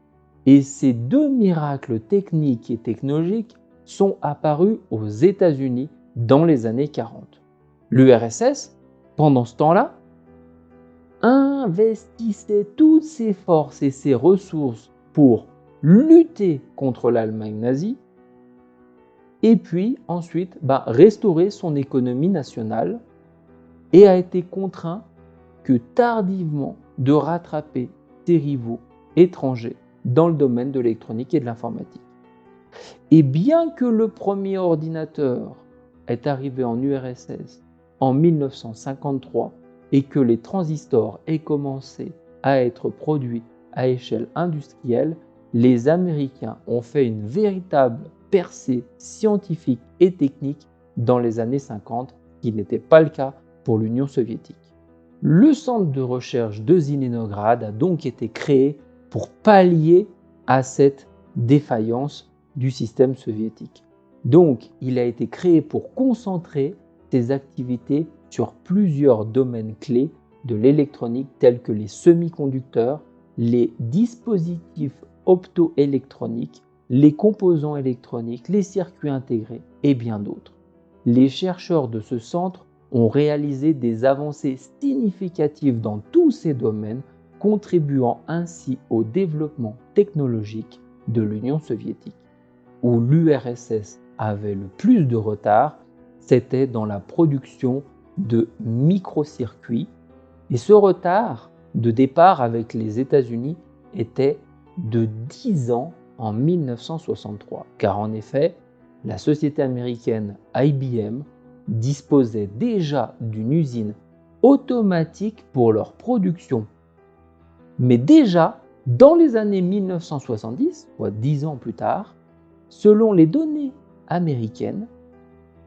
Et ces deux miracles techniques et technologiques sont apparus aux États-Unis dans les années 40. L'URSS, pendant ce temps-là, investissait toutes ses forces et ses ressources pour lutter contre l'Allemagne nazie et puis ensuite restaurer son économie nationale, et a été contraint que tardivement de rattraper ses rivaux étrangers dans le domaine de l'électronique et de l'informatique. Et bien que le premier ordinateur est arrivé en URSS en 1953 et que les transistors aient commencé à être produits à échelle industrielle, les Américains ont fait une véritable percée scientifique et technique dans les années 50, qui n'était pas le cas pour l'Union soviétique. Le centre de recherche de Zilinograd a donc été créé pour pallier à cette défaillance du système soviétique. Donc, il a été créé pour concentrer ses activités sur plusieurs domaines clés de l'électronique tels que les semi-conducteurs, les dispositifs optoélectroniques, les composants électroniques, les circuits intégrés et bien d'autres. Les chercheurs de ce centre ont réalisé des avancées significatives dans tous ces domaines, contribuant ainsi au développement technologique de l'Union soviétique. Où l'URSS avait le plus de retard, c'était dans la production de microcircuits. Et ce retard de départ avec les États-Unis était de 10 ans en 1963, car en effet, la société américaine IBM disposait déjà d'une usine automatique pour leur production. Mais déjà, dans les années 1970, soit 10 ans plus tard, selon les données américaines,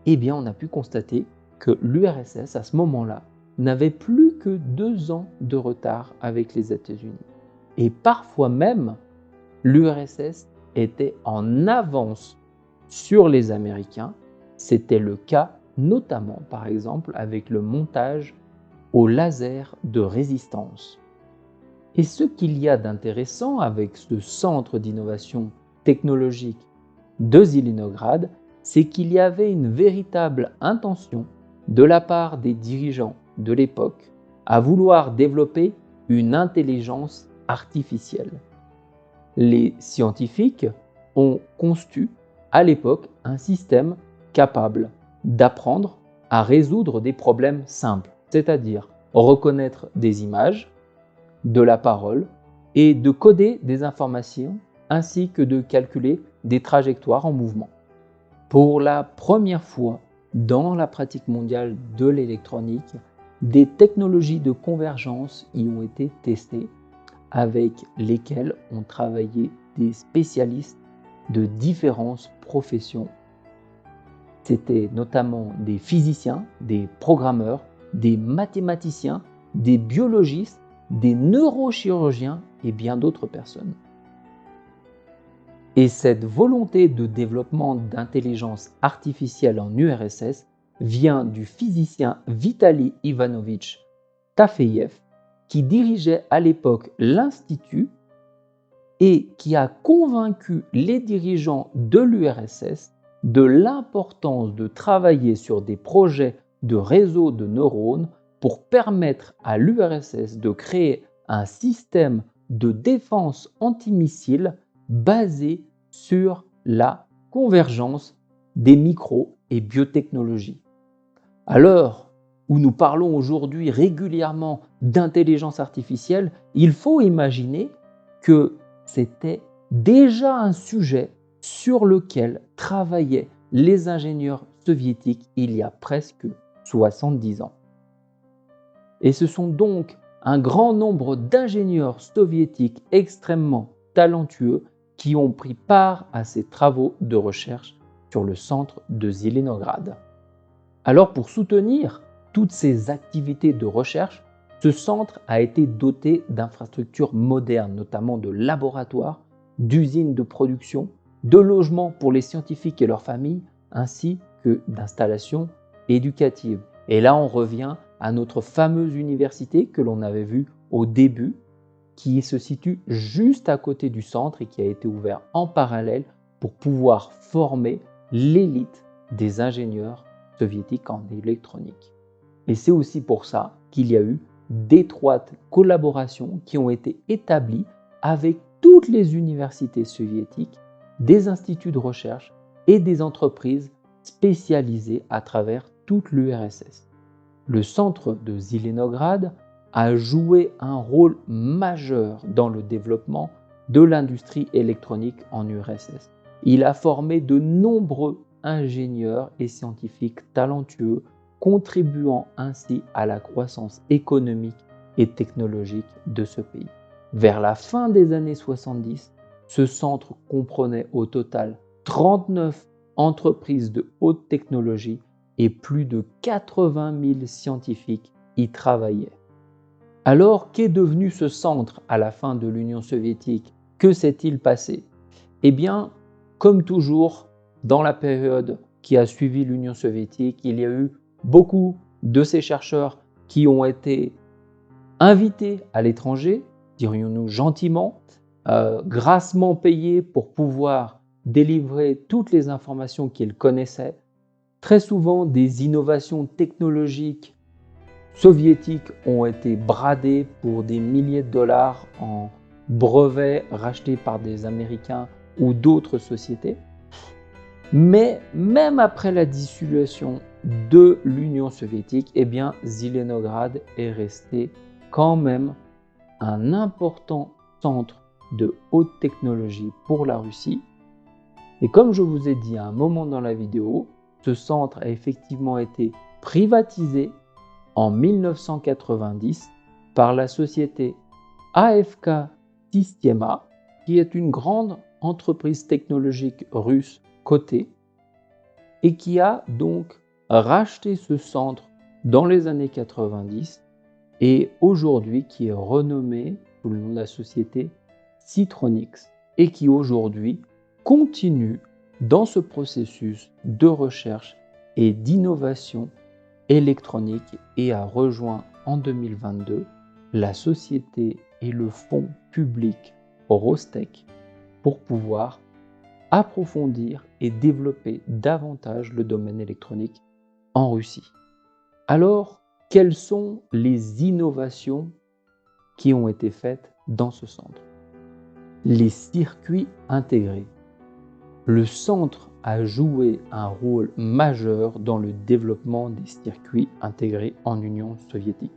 on a pu constater que l'URSS, à ce moment-là, n'avait plus que 2 ans de retard avec les États-Unis. Et parfois même, l'URSS était en avance sur les Américains. C'était le cas notamment, par exemple, avec le montage au laser de résistance. Et ce qu'il y a d'intéressant avec ce centre d'innovation technologique de Zilinograd, c'est qu'il y avait une véritable intention de la part des dirigeants de l'époque à vouloir développer une intelligence artificielle. Les scientifiques ont conçu à l'époque un système capable d'apprendre à résoudre des problèmes simples, c'est-à-dire reconnaître des images, de la parole et de coder des informations ainsi que de calculer des trajectoires en mouvement. Pour la première fois dans la pratique mondiale de l'électronique, des technologies de convergence y ont été testées avec lesquelles ont travaillé des spécialistes de différentes professions. C'était notamment des physiciens, des programmeurs, des mathématiciens, des biologistes, des neurochirurgiens et bien d'autres personnes. Et cette volonté de développement d'intelligence artificielle en URSS vient du physicien Vitali Ivanovitch Taferev, qui dirigeait à l'époque l'Institut et qui a convaincu les dirigeants de l'URSS de l'importance de travailler sur des projets de réseaux de neurones pour permettre à l'URSS de créer un système de défense antimissile basé sur la convergence des micro- et biotechnologies. À l'heure où nous parlons aujourd'hui régulièrement d'intelligence artificielle, il faut imaginer que c'était déjà un sujet sur lequel travaillaient les ingénieurs soviétiques il y a presque 70 ans. Et ce sont donc un grand nombre d'ingénieurs soviétiques extrêmement talentueux qui ont pris part à ces travaux de recherche sur le centre de Zilinograd. Alors pour soutenir toutes ces activités de recherche, ce centre a été doté d'infrastructures modernes, notamment de laboratoires, d'usines de production, de logements pour les scientifiques et leurs familles, ainsi que d'installations éducatives. Et là, on revient à notre fameuse université que l'on avait vue au début, qui se situe juste à côté du centre et qui a été ouvert en parallèle pour pouvoir former l'élite des ingénieurs soviétiques en électronique. Et c'est aussi pour ça qu'il y a eu d'étroites collaborations qui ont été établies avec toutes les universités soviétiques, des instituts de recherche et des entreprises spécialisées à travers toute l'URSS. Le centre de Zilinograd a joué un rôle majeur dans le développement de l'industrie électronique en URSS. Il a formé de nombreux ingénieurs et scientifiques talentueux, contribuant ainsi à la croissance économique et technologique de ce pays. Vers la fin des années 70, ce centre comprenait au total 39 entreprises de haute technologie et plus de 80 000 scientifiques y travaillaient. Alors, qu'est devenu ce centre à la fin de l'Union soviétique? Que s'est-il passé? Eh bien, comme toujours, dans la période qui a suivi l'Union soviétique, il y a eu beaucoup de ces chercheurs qui ont été Invités à l'étranger, dirions-nous gentiment, grassement payés pour pouvoir délivrer toutes les informations qu'ils connaissaient, très souvent des innovations technologiques soviétiques ont été bradées pour des milliers de dollars en brevets rachetés par des Américains ou d'autres sociétés. Mais même après la dissolution de l'Union soviétique, eh bien, Zelenograd est resté quand même un important centre de haute technologie pour la Russie. Et comme je vous ai dit à un moment dans la vidéo, ce centre a effectivement été privatisé en 1990 par la société AFK Systema, qui est une grande entreprise technologique russe cotée et qui a donc racheté ce centre dans les années 90 et aujourd'hui qui est renommé sous le nom de la société Citronix et qui aujourd'hui continue dans ce processus de recherche et d'innovation électronique et a rejoint en 2022 la société et le fonds public Rostec pour pouvoir approfondir et développer davantage le domaine électronique en Russie. Alors, quelles sont les innovations qui ont été faites dans ce centre? Les circuits intégrés. Le centre a joué un rôle majeur dans le développement des circuits intégrés en Union soviétique,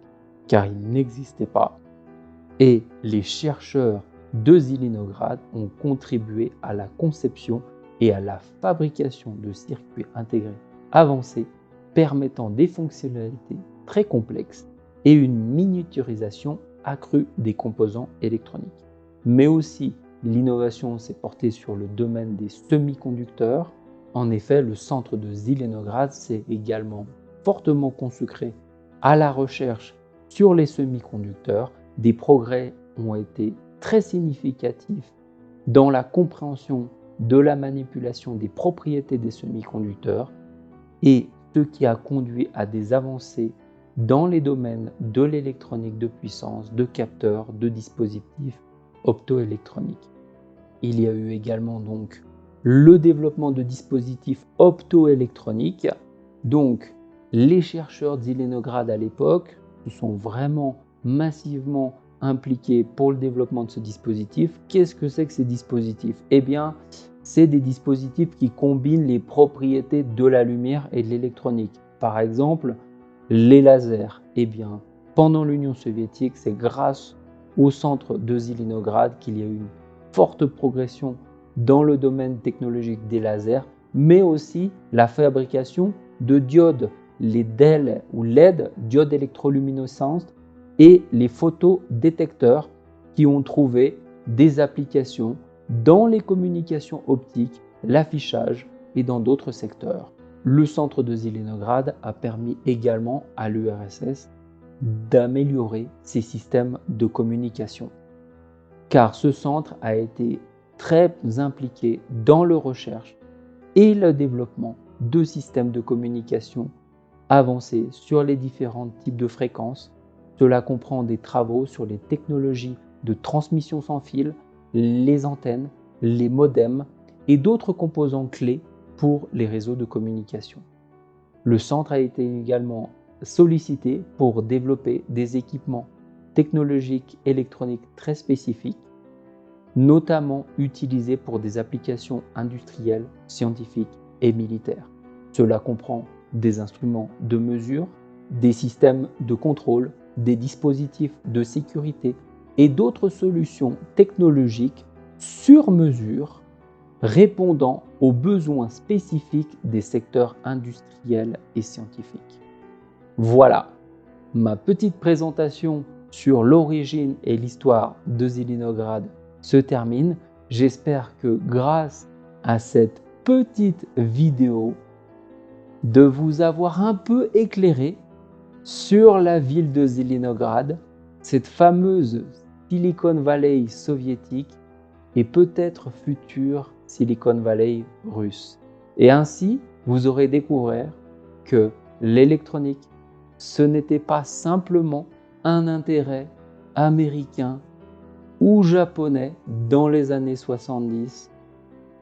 car ils n'existaient pas, et les chercheurs de Zelenograd ont contribué à la conception et à la fabrication de circuits intégrés avancés permettant des fonctionnalités très complexes et une miniaturisation accrue des composants électroniques. Mais aussi, l'innovation s'est portée sur le domaine des semi-conducteurs. En effet, le centre de Zelenograd s'est également fortement consacré à la recherche sur les semi-conducteurs. Des progrès ont été très significatifs dans la compréhension de la manipulation des propriétés des semi-conducteurs et ce qui a conduit à des avancées dans les domaines de l'électronique de puissance, de capteurs, de dispositifs optoélectroniques. Il y a eu également donc le développement de dispositifs optoélectroniques. Donc, les chercheurs de Zelenograd à l'époque se sont vraiment massivement impliqués pour le développement de ce dispositif. Qu'est-ce que c'est que ces dispositifs? Eh bien, c'est des dispositifs qui combinent les propriétés de la lumière et de l'électronique. Par exemple, les lasers. Eh bien, pendant l'Union soviétique, c'est grâce au centre de Zelenograd qu'il y a eu une forte progression dans le domaine technologique des lasers, mais aussi la fabrication de diodes, les DEL ou LED, diodes électroluminescentes, et les photodétecteurs qui ont trouvé des applications dans les communications optiques, l'affichage et dans d'autres secteurs. Le centre de Zelenograd a permis également à l'URSS d'améliorer ses systèmes de communication, car ce centre a été très impliqué dans la recherche et le développement de systèmes de communication avancés sur les différents types de fréquences. Cela comprend des travaux sur les technologies de transmission sans fil, les antennes, les modems et d'autres composants clés pour les réseaux de communication. Le centre a été également sollicité pour développer des équipements technologiques électroniques très spécifiques, notamment utilisés pour des applications industrielles, scientifiques et militaires. Cela comprend des instruments de mesure, des systèmes de contrôle, des dispositifs de sécurité et d'autres solutions technologiques sur mesure répondant aux besoins spécifiques des secteurs industriels et scientifiques. Voilà, ma petite présentation sur l'origine et l'histoire de Zelenograd se termine. J'espère que grâce à cette petite vidéo, de vous avoir un peu éclairé sur la ville de Zelenograd, cette fameuse Silicon Valley soviétique et peut-être future Silicon Valley russe. Et ainsi, vous aurez découvert que l'électronique, ce n'était pas simplement un intérêt américain ou japonais dans les années 70,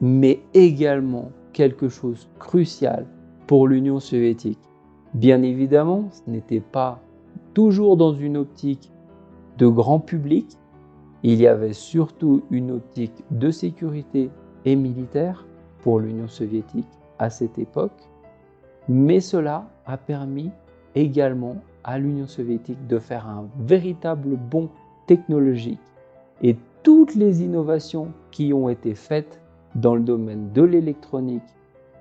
mais également quelque chose de crucial pour l'Union soviétique. Bien évidemment, ce n'était pas toujours dans une optique de grand public, il y avait surtout une optique de sécurité et militaire pour l'Union soviétique à cette époque, mais cela a permis également à l'Union soviétique de faire un véritable bond technologique et toutes les innovations qui ont été faites dans le domaine de l'électronique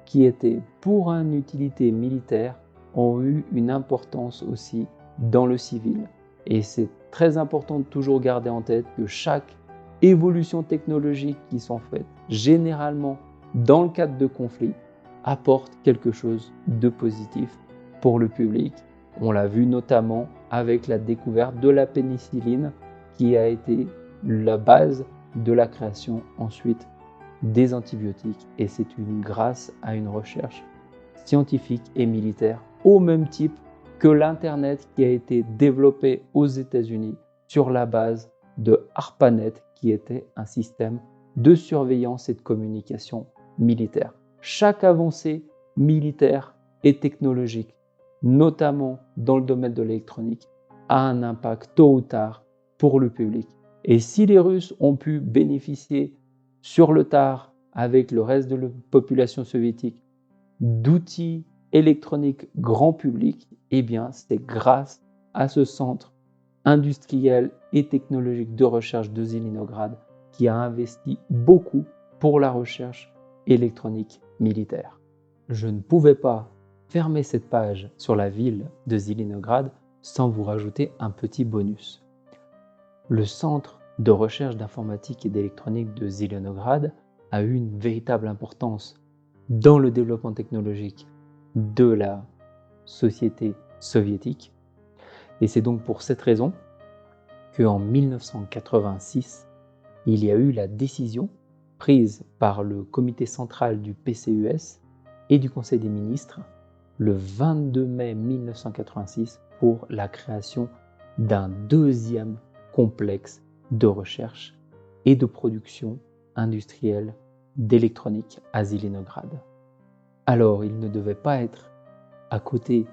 qui étaient pour une utilité militaire ont eu une importance aussi dans le civil. Et c'est très important de toujours garder en tête que chaque évolution technologique qui sont faites généralement dans le cadre de conflits apporte quelque chose de positif pour le public. On l'a vu notamment avec la découverte de la pénicilline qui a été la base de la création ensuite des antibiotiques, et c'est grâce à une recherche scientifique et militaire au même type que l'Internet qui a été développé aux États-Unis sur la base de ARPANET qui était un système de surveillance et de communication militaire. Chaque avancée militaire et technologique, notamment dans le domaine de l'électronique, a un impact tôt ou tard pour le public. Et si les Russes ont pu bénéficier sur le tard avec le reste de la population soviétique d'outils électroniques grand public, eh bien c'est grâce à ce centre industriel et technologique de recherche de Zilinograd qui a investi beaucoup pour la recherche électronique militaire. Je ne pouvais pas fermer cette page sur la ville de Zilinograd sans vous rajouter un petit bonus. Le centre de recherche d'informatique et d'électronique de Zilinograd a eu une véritable importance dans le développement technologique de la société soviétique. Et c'est donc pour cette raison qu'en 1986, il y a eu la décision prise par le comité central du PCUS et du Conseil des ministres le 22 mai 1986 pour la création d'un deuxième complexe de recherche et de production industrielle d'électronique à Zilinograd. Alors, il ne devait pas être à côté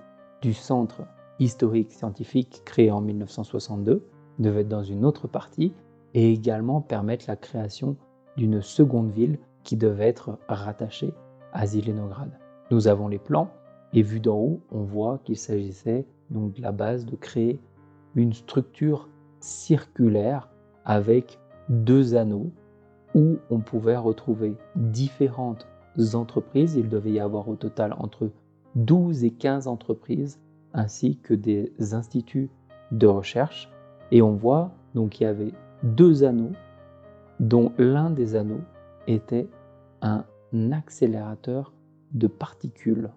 du centre historique scientifique créé en 1962, il devait être dans une autre partie et également permettre la création d'une seconde ville qui devait être rattachée à Zilinograd. Nous avons les plans et vu d'en haut, on voit qu'il s'agissait donc de la base de créer une structure circulaire avec deux anneaux où on pouvait retrouver différentes entreprises. Il devait y avoir au total entre 12 et 15 entreprises ainsi que des instituts de recherche. Et on voit donc qu'il y avait deux anneaux dont l'un des anneaux était un accélérateur de particules.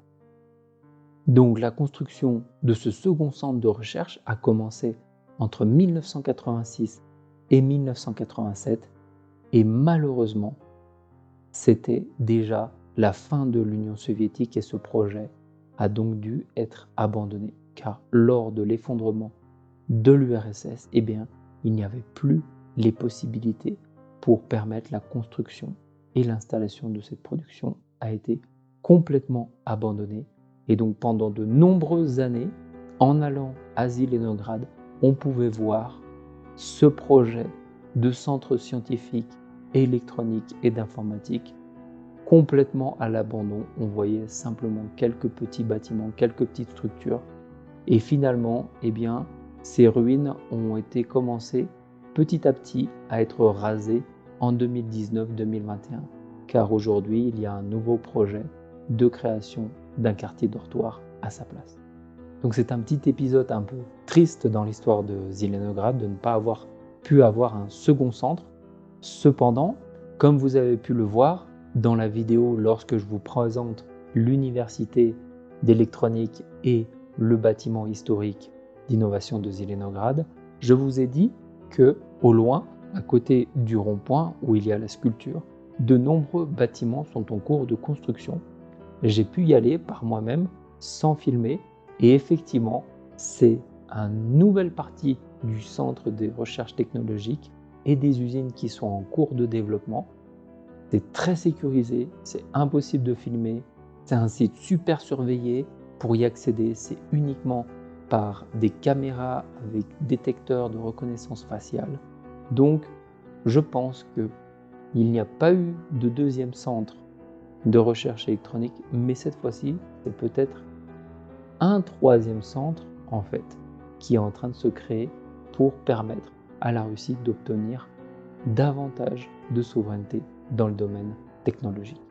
Donc la construction de ce second centre de recherche a commencé entre 1986 et 1987 et malheureusement, c'était déjà la fin de l'Union soviétique et ce projet a donc dû être abandonné car lors de l'effondrement de l'URSS, eh bien, il n'y avait plus les possibilités pour permettre la construction et l'installation de cette production a été complètement abandonnée. Et donc pendant de nombreuses années, en allant à Zilinograd, on pouvait voir ce projet de centre scientifique, électronique et d'informatique complètement à l'abandon. On voyait simplement quelques petits bâtiments, quelques petites structures. Et finalement, eh bien, ces ruines ont été commencées petit à petit à être rasées en 2019-2021. Car aujourd'hui, il y a un nouveau projet de création d'un quartier dortoir à sa place. Donc c'est un petit épisode un peu triste dans l'histoire de Zilinograd de ne pas avoir pu avoir un second centre. Cependant, comme vous avez pu le voir dans la vidéo lorsque je vous présente l'université d'électronique et le bâtiment historique d'innovation de Zilinograd, je vous ai dit que au loin, à côté du rond-point où il y a la sculpture, de nombreux bâtiments sont en cours de construction. J'ai pu y aller par moi-même sans filmer et effectivement, c'est une nouvelle partie du centre des recherches technologiques et des usines qui sont en cours de développement. C'est très sécurisé, c'est impossible de filmer, c'est un site super surveillé. Pour y accéder, c'est uniquement par des caméras avec détecteurs de reconnaissance faciale. Donc, je pense qu'il n'y a pas eu de deuxième centre de recherche électronique, mais cette fois-ci, c'est peut-être un troisième centre, en fait, qui est en train de se créer pour permettre à la Russie d'obtenir davantage de souveraineté dans le domaine technologique.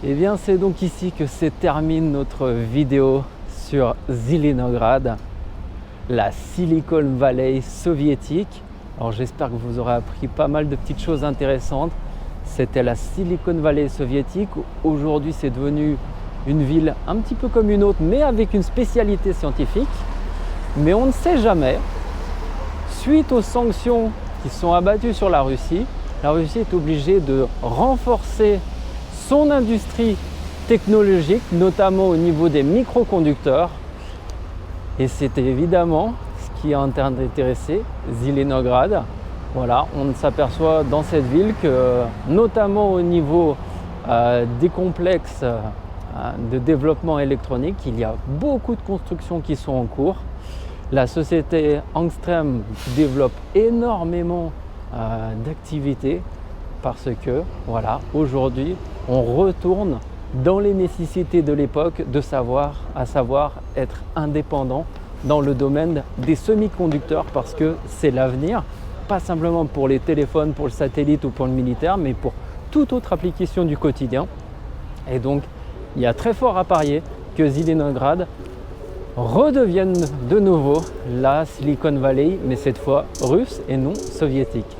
Et bien c'est donc ici que se termine notre vidéo sur Zelenograd, la Silicon Valley soviétique. Alors j'espère que vous aurez appris pas mal de petites choses intéressantes. C'était la Silicon Valley soviétique. Aujourd'hui c'est devenu une ville un petit peu comme une autre, mais avec une spécialité scientifique. Mais on ne sait jamais. Suite aux sanctions qui sont abattues sur la Russie est obligée de renforcer son industrie technologique, notamment au niveau des microconducteurs. Et c'était évidemment ce qui est en train d'intéresser Zelenograd. Voilà, on s'aperçoit dans cette ville que, notamment au niveau des complexes de développement électronique, il y a beaucoup de constructions qui sont en cours. La société Angstrom développe énormément d'activités parce que, voilà, aujourd'hui, on retourne dans les nécessités de l'époque à savoir être indépendant dans le domaine des semi-conducteurs parce que c'est l'avenir, pas simplement pour les téléphones, pour le satellite ou pour le militaire, mais pour toute autre application du quotidien. Et donc, il y a très fort à parier que Zelenograd redevienne de nouveau la Silicon Valley, mais cette fois russe et non soviétique.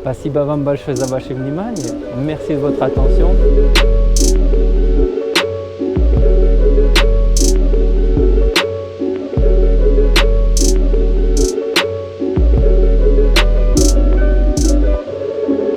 Spasiba vam большое за ваше внимание. Merci de votre attention.